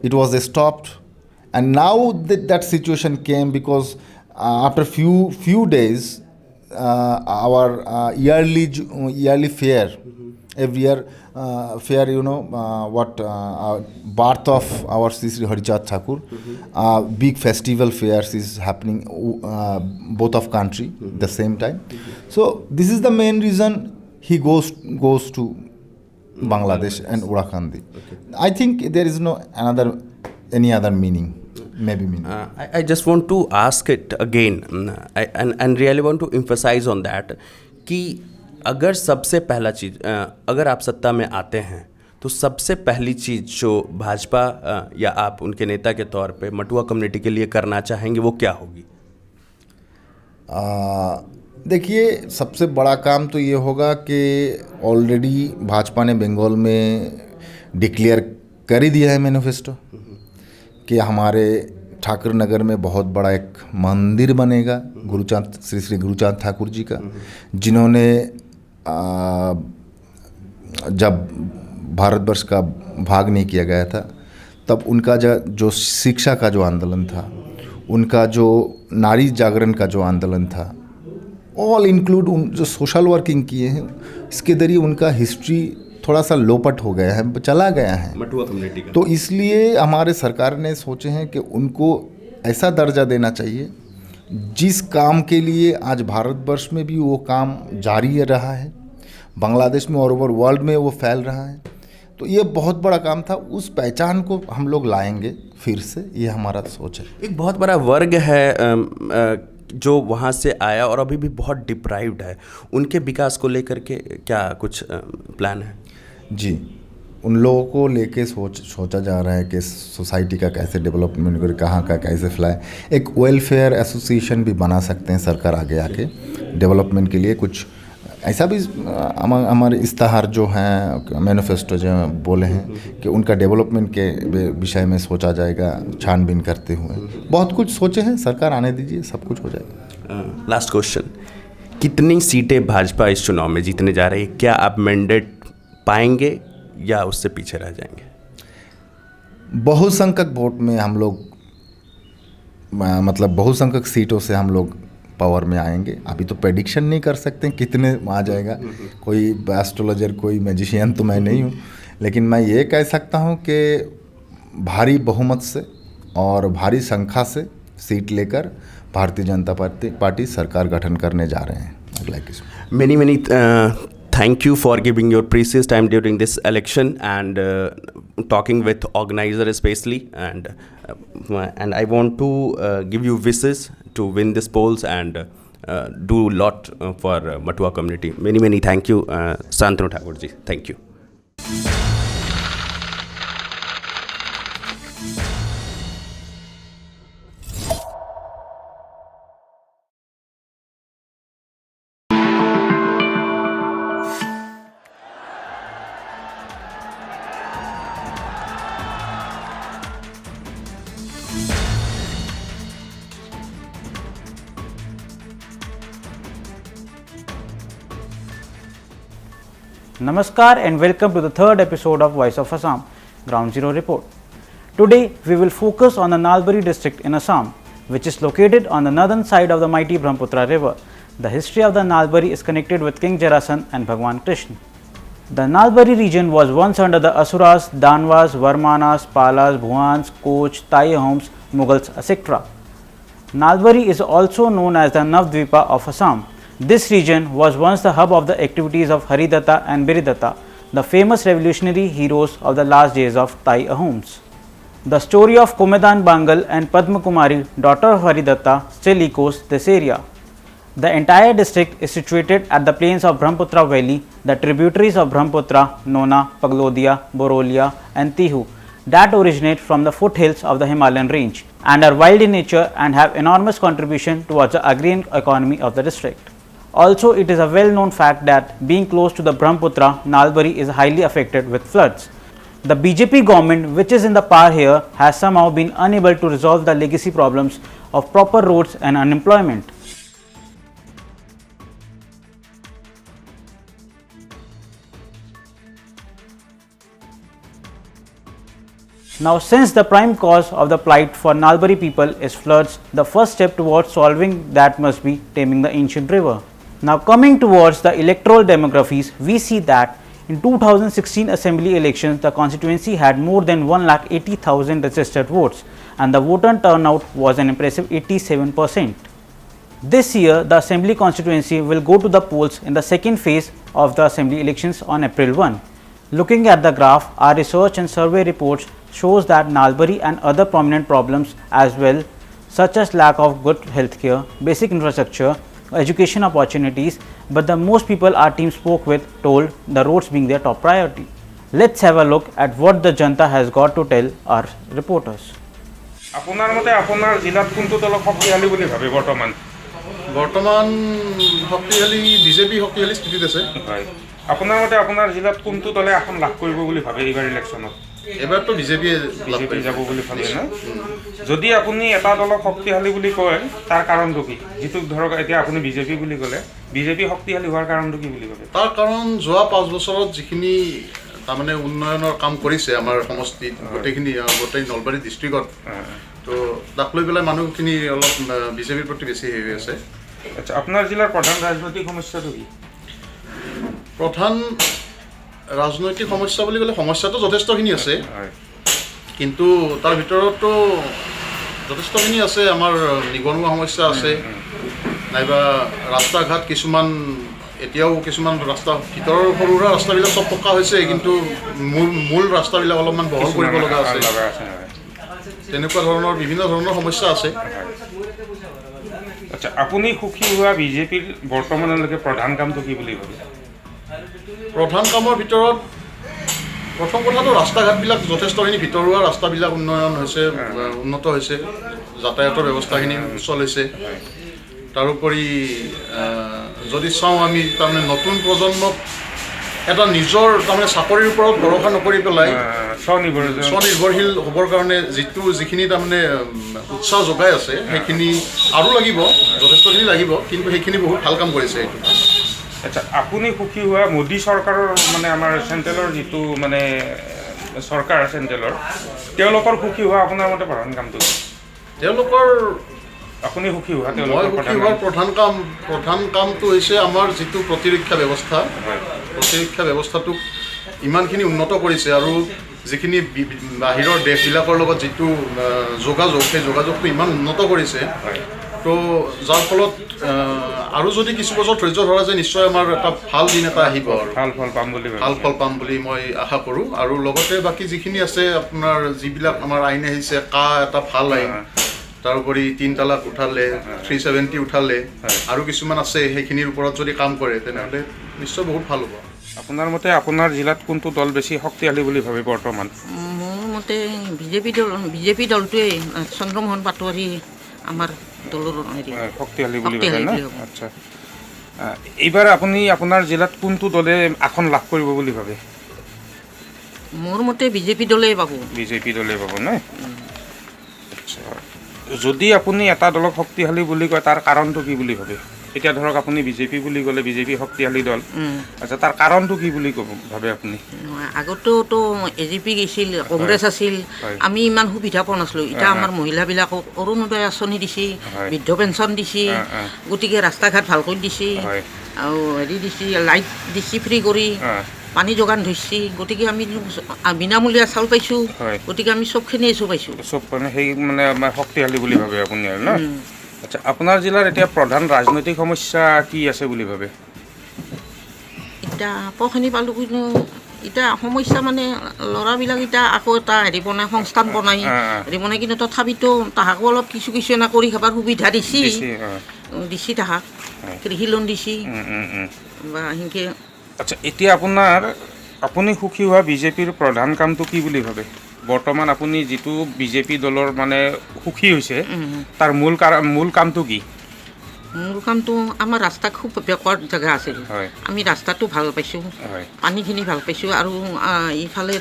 it was stopped, and now that situation came because after few days our yearly fair, every year fair, birth of our Sri Harichat Thakur, big festival fairs is happening both of country the same time. So this is the main reason he goes to Bangladesh and Orakandi. I think there is no any other meaning. Maybe meaning.
I just want to ask it again, and really want to emphasize on that कि अगर सबसे पहला चीज़ अगर आप सत्ता में आते हैं तो सबसे पहली चीज़ जो भाजपा या आप उनके नेता के तौर पे मटुआ कम्युनिटी के लिए करना चाहेंगे वो क्या होगी?
देखिए, सबसे बड़ा काम तो ये होगा कि ऑलरेडी भाजपा ने बंगाल में डिक्लेयर कर ही दिया है मैनिफेस्टो कि हमारे ठाकुर नगर में बहुत बड़ा एक मंदिर बनेगा श्री गुरुचांद ठाकुर जी का, जिन्होंने जब भारतवर्ष का भाग नहीं किया गया था तब उनका जो शिक्षा का जो आंदोलन था, उनका जो नारी जागरण का जो आंदोलन था, ऑल इंक्लूड जो सोशल वर्किंग किए हैं, इसके जरिए उनका हिस्ट्री थोड़ा सा लोपट हो गया है, चला गया है
मटुआ कम्युनिटी का।
तो इसलिए हमारे सरकार ने सोचे हैं कि उनको ऐसा दर्जा देना चाहिए जिस काम के लिए आज भारतवर्ष में भी वो काम जारी रहा है, बांग्लादेश में और ओवर वर्ल्ड में वो फैल रहा है। तो ये बहुत बड़ा काम था, उस पहचान को हम लोग लाएंगे फिर से, ये हमारा सोच है।
एक बहुत बड़ा वर्ग है जो वहाँ से आया और अभी भी बहुत डिप्राइव्ड है, उनके विकास को लेकर के क्या कुछ प्लान है?
जी, उन लोगों को लेके सोचा जा रहा है कि सोसाइटी का कैसे डेवलपमेंट करें, कहाँ का कैसे फैलाएं। एक वेलफेयर एसोसिएशन भी बना सकते हैं सरकार आगे आके डेवलपमेंट के लिए। कुछ ऐसा भी हमारे इस्ताहार जो हैं, मैनिफेस्टो जो बोले हैं कि उनका डेवलपमेंट के विषय में सोचा जाएगा, छानबीन करते हुए। बहुत कुछ सोचे हैं, सरकार आने दीजिए, सब कुछ हो जाएगा।
लास्ट क्वेश्चन, कितनी सीटें भाजपा इस चुनाव में जीतने जा रही है? क्या आप मैंडेट पाएंगे या उससे पीछे रह जाएंगे?
बहुसंख्यक वोट में हम लोग, मतलब बहुसंख्यक सीटों से हम लोग पावर में आएंगे। अभी तो प्रेडिक्शन नहीं कर सकते कितने आ जाएगा, कोई एस्ट्रोलॉजर, कोई मैजिशियन तो मैं नहीं हूँ, लेकिन मैं ये कह सकता हूँ कि भारी बहुमत से और भारी संख्या से सीट लेकर भारतीय जनता पार्टी सरकार गठन करने जा रहे हैं अगला किस्म।
Many thank you for giving your precious time during this election and talking with organizer especially, and I want to give you wishes to win these polls and do a lot for Matua community. Many thank you, Santanu Thakur ji. Thank you.
Namaskar and welcome to the third episode of Voice of Assam, Ground Zero Report. Today we will focus on the Nalbari district in Assam, which is located on the northern side of the mighty Brahmaputra river. The history of the Nalbari is connected with King Jarasandh and Bhagwan Krishna. The Nalbari region was once under the Asuras, Danvas, Varmanas, Palas, Bhuans, Koch, Tai-Ahoms, Mughals, etc. Nalbari is also known as the Navdvipa of Assam. This region was once the hub of the activities of Haridatta and Biridatta, the famous revolutionary heroes of the last days of Tai-Ahoms. The story of Kumedan Bangal and Padma Kumari, daughter of Haridatta, still echoes this area. The entire district is situated at the plains of Brahmaputra Valley, the tributaries of Brahmaputra, Nona, Paglodia, Borolia and Tihu that originate from the foothills of the Himalayan range and are wild in nature and have enormous contribution towards the agrarian economy of the district. Also, it is a well-known fact that being close to the Brahmaputra, Nalbari is highly affected with floods. The BJP government, which is in the power here, has somehow been unable to resolve the legacy problems of proper roads and unemployment. Now, since the prime cause of the plight for Nalbari people is floods, the first step towards solving that must be taming the ancient river. Now, coming towards the electoral demographies, we see that in 2016 assembly elections, the constituency had more than 1,80,000 registered votes and the voter turnout was an impressive 87%. This year, the assembly constituency will go to the polls in the second phase of the assembly elections on April 1. Looking at the graph, our research and survey reports shows that Nalbari and other prominent problems as well, such as lack of good healthcare, basic infrastructure, education opportunities, but the most people our team spoke with told the roads being their top priority. Let's have a look at what the Janta has got to tell our reporters.
আপোনাৰ মতে আপোনাৰ জিলাত কোনটো দল শক্তিশালী বুলি ভাবে বৰ্তমান
শক্তিশালী বিজেপি শক্তিশালী স্থিতিত আছে
হয় আপোনাৰ মতে আপোনাৰ জিলাত কোনটো দলে আসন লাভ কৰিব বুলি ভাবে এইবাৰ ইলেকশ্যনত
এবাৰতো বিজেপি
যাব বুলি ভাবে না যদি আপুনি এটা দলক শক্তিশালী বুলি কয় তাৰ কাৰণটো কি যেটো ধৰক এতিয়া আপুনি বিজেপি বুলি ক'লে বিজেপি শক্তিশালী হোৱাৰ কাৰণটো কি বুলি ভাবে
তাৰ কাৰণ যোৱা 5 বছৰত যিখিনি তাৰমানে উন্নয়নৰ কাম কৰিছে আমাৰ সমষ্টিত গোটেইখিনি গোটেই নলবাৰী ডিস্ট্ৰিক্টত তো তাক লৈ পেলাই মানুহখিনি অলপ বিজেপিৰ প্ৰতি বেছি হৈ আছে
আচ্ছা আপোনাৰ জিলাৰ প্ৰধান ৰাজনৈতিক সমস্যাটো কি
প্ৰধান ৰাজনৈতিক সমস্যা বুলি ক'লে সমস্যাটো যথেষ্টখিনি আছে কিন্তু তাৰ ভিতৰতো যথেষ্টখিনি আছে আমাৰ নিবনুৱা সমস্যা আছে নাইবা ৰাস্তা ঘাট কিছুমান এতিয়াও কিছুমান ৰাস্তা ভিতৰৰ সৰু ৰাস্তাবিলাক সব পকা হৈছে কিন্তু মূল ৰাস্তাবিলাক অলপমান বহল কৰিব লগা আছে তেনেকুৱা ধৰণৰ বিভিন্ন ধৰণৰ সমস্যা আছে
আচ্ছা আপুনি সুখী হোৱা বিজেপিৰ বৰ্তমানলৈকে প্ৰধান কামটো কি বুলি ভাবে
প্ৰধান কামৰ ভিতৰত প্ৰথম কথাটো ৰাস্তা ঘাটবিলাক যথেষ্টখিনি ভিতৰুৱা ৰাস্তাবিলাক উন্নয়ন হৈছে উন্নত হৈছে যাতায়াতৰ ব্যৱস্থাখিনি চলিছে তাৰোপৰি যদি চাওঁ আমি তাৰমানে নতুন প্ৰজন্মক এটা নিজৰ তাৰমানে চাকৰিৰ ওপৰত ভৰসা নকৰি পেলাই স্বনিৰ্ভৰশীল হ'বৰ কাৰণে যিখিনি তাৰমানে উৎসাহ যোগাই আছে সেইখিনি আৰু লাগিব যথেষ্টখিনি লাগিব কিন্তু সেইখিনি বহুত ভাল কাম কৰিছে এইটো
আচ্ছা আপুনি সুখী হোৱা মোদী চৰকাৰৰ মানে আমাৰ চেণ্ট্ৰেলৰ যিটো মানে চৰকাৰ চেণ্ট্ৰেলৰ তেওঁলোকৰ সুখী হোৱা আপোনাৰ মতে প্ৰধান কামটো
তেওঁলোকৰ
আপুনি সুখী হোৱা
মই সুখী হোৱাৰ প্ৰধান কামটো হৈছে আমাৰ যিটো প্ৰতিৰক্ষা ব্যৱস্থা প্ৰতিৰক্ষা ব্যৱস্থাটোক ইমানখিনি উন্নত কৰিছে আৰু যিখিনি বাহিৰৰ দেশবিলাকৰ লগত যিটো যোগাযোগ সেই যোগাযোগটো ইমান উন্নত কৰিছে তো যাৰ ফলত আৰু যদি কিছু বছৰ ধৈৰ্য ধৰা যায় নিশ্চয় আমাৰ এটা ভাল দিন এটা আহিব
ভাল ফল
পাম বুলি মই আশা কৰোঁ আৰু লগতে বাকী যিখিনি আছে আপোনাৰ যিবিলাক আমাৰ আইন আহিছে এটা ভাল আইন তাৰোপৰি 3 তালাক উঠালে 370 উঠালে আৰু কিছুমান আছে সেইখিনিৰ ওপৰত যদি কাম কৰে তেনেহ'লে নিশ্চয় বহুত ভাল হ'ব
আপোনাৰ মতে আপোনাৰ জিলাত কোনটো দল বেছি শক্তিশালী বুলি ভাবে বৰ্তমান
মোৰ মতে বিজেপি দলটোৱে চন্দ্ৰমোহন পাটোৱাৰী আমাৰ দলৰ
শক্তিশালী বুলি ভাবে না আচ্ছা এইবাৰ আপুনি আপোনাৰ জিলাত কোনটো দলে আসন লাভ কৰিব বুলি ভাবে
মোৰ মতে বিজেপি দলেই পাব
না আচ্ছা যদি আপুনি এটা দলক শক্তিশালী বুলি কয় তাৰ কাৰণটো কি বুলি ভাবে এতিয়া ধৰক আপুনি বিজেপি বুলি ক'লে, বিজেপি শক্তিশালী দল, আচ্ছা তাৰ কাৰণটো কি বুলি ক'ব ভাবে আপুনি?
আগতেতো এজিপি গৈছিল, কংগ্ৰেছ আছিল, আমি ইমান সুবিধা পোৱা নাছিলোঁ। এতিয়া আমাৰ মহিলাবিলাকক অৰুণোদয় আঁচনি দিছে, বৃদ্ধ পেঞ্চন দিছে, গতিকে ৰাস্তা ঘাট ভাল কৰি দিছে, আৰু হেৰি দিছে, লাইট দিছে ফ্ৰী কৰি, পানী যোগান ধৰিছে, গতিকে আমি বিনামূলীয়া চাউল পাইছোঁ, গতিকে আমি চবখিনি পাইছোঁ।
চব মানে সেই মানে আমাৰ শক্তিশালী বুলি ভাবে আপুনি আৰু ন? আচ্ছা, আপোনাৰ জিলাৰ এতিয়া প্ৰধান ৰাজনৈতিক সমস্যা কি আছে বুলি ভাবে?
এতিয়া পখিনি পালোঁ কিন্তু এতিয়া সমস্যা মানে ল'ৰাবিলাক এতিয়া আকৌ এটা হেৰি বনাই, সংস্থান বনাই হেৰি বনাই, কিন্তু তথাপিতো তাহাকো অলপ কিছু এনে কৰি খাবার সুবিধা দিছি তাহাক, কৃষি লোন দিছি বা সেনেকৈ।
আচ্ছা, এতিয়া আপুনি সুখী হোৱা বিজেপিৰ প্ৰধান কামটো কি বুলি ভাবে? বৰ্তমান আপুনি যিটো বিজেপি দলৰ মানে সুখী হৈছে, তাৰ মূল কামটো কি?
মূল কামটো আমাৰ ৰাস্তা খুব বেকৱাৰ্ড জেগা আছিল, আমি ৰাস্তাটো ভাল পাইছোঁ, পানীখিনি ভাল পাইছোঁ, আৰু ইফালে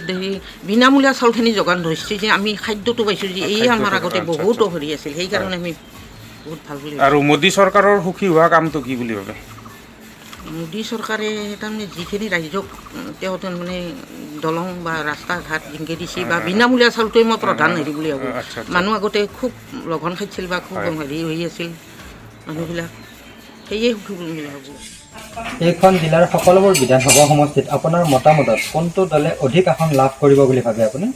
বিনামূলীয়া চাউলখিনি যোগান ধৰিছে যে আমি খাদ্যটো পাইছোঁ, যে এই আমাৰ আগতে বহুতো হেৰি আছিল, সেইকাৰণে আমি বহুত ভাল বুলি।
আৰু মোদী চৰকাৰৰ সুখী হোৱা কামটো কি বুলি ভাবে?
মোদী চৰকাৰে তাৰমানে যিখিনি ৰাইজক তেওঁ মানে দলং বা ৰাস্তা ঘাট যেনেকৈ দিছে, বা বিনামূলীয়া চাউলটোৱে মই প্ৰধান হেৰি বুলি ভাবোঁ। মানুহ আগতে খুব লঘন খাইছিল বা খুব হেৰি হৈ আছিল মানুহবিলাক, সেয়ে সুখী বুলি ভাবোঁ।
এইখন জিলাৰ সকলোবোৰ বিধানসভা সমষ্টিত আপোনাৰ মতামতত কোনটো দলে অধিক আসন লাভ কৰিব বুলি ভাবে আপুনি?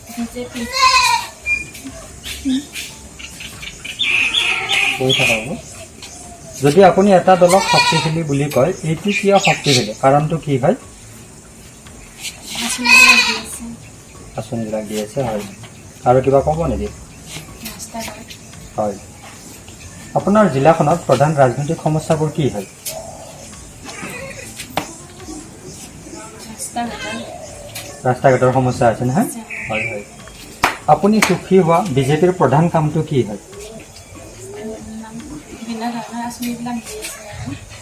যদি আপুনি এটা দলক শক্তিশালী বুলি কয়, এইটো কিয় শক্তিশালী, কাৰণটো কি হয়? আঁচনিবিলাক দি আছে, হয়। আৰু কিবা ক'ব নেকি? হয়। আপোনাৰ জিলাখনত প্ৰধান ৰাজনৈতিক সমস্যাবোৰ কি হয়? ৰাস্তা ঘাটৰ সমস্যা আছে নহয়? হয় হয়। আপুনি সুখী হোৱা বিজেপিৰ প্ৰধান কামটো কি হয়?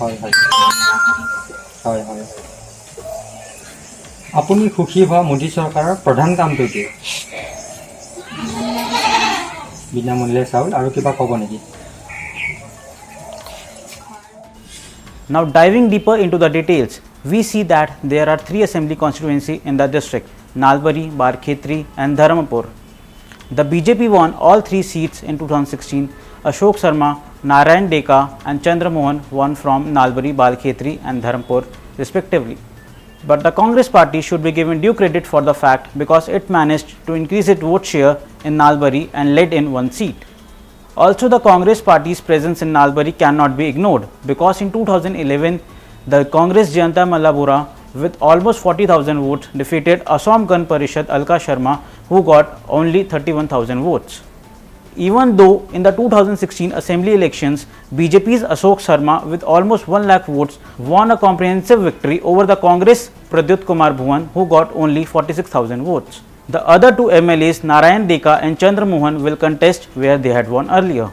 হয় হয় হয় হয়। আপুনি সুখী হোৱা মোদী চৰকাৰৰ প্ৰধান কামটো কি? বিনামূল্যে চাউল, আৰু কিবা ক'ব নেকি?
Now diving deeper into the details, we see that there are 3 assembly constituencies in the district: Nalbari, Barkhetri and Dharmapur. The BJP won all 3 seats in 2016. Ashok Sharma, Narayan Deka and Chandra Mohan won from Nalbari, Barkhetri and Dharmapur respectively. But the Congress party should be given due credit for the fact, because it managed to increase its vote share in Nalbari and led in 1 seat. Also, the Congress party's presence in Nalbari cannot be ignored, because in 2011 the Congress Jayanta Malla Bora with almost 40,000 votes defeated Assam Gan Parishad Alka Sharma, who got only 31,000 votes. Even though in the 2016 assembly elections BJP's Ashok Sharma with almost 1 lakh votes won a comprehensive victory over the Congress Pradyut Kumar Bhuvan, who got only 46,000 votes. The other 2 MLAs Narayan Deka and Chandra Mohan will contest where they had won earlier.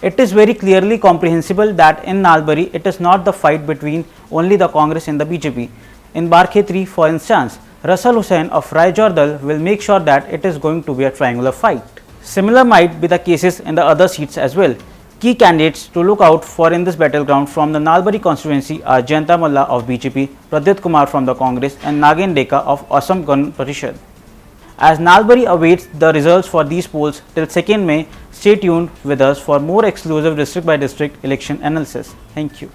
It is very clearly comprehensible that in Nalbari it is not the fight between only the Congress and the BJP. In Barkhetri, for instance, Russell Hussain of Rai Jordal will make sure that it is going to be a triangular fight. Similar might be the cases in the other seats as well. Key candidates to look out for in this battleground from the Nalbari constituency are Jayanta Malla of BJP, Pradyut Kumar from the Congress and Narayan Deka of Assam Gan Parishad. As Nalbari awaits the results for these polls till 2nd May, stay tuned with us for more exclusive district by district election analysis. Thank you.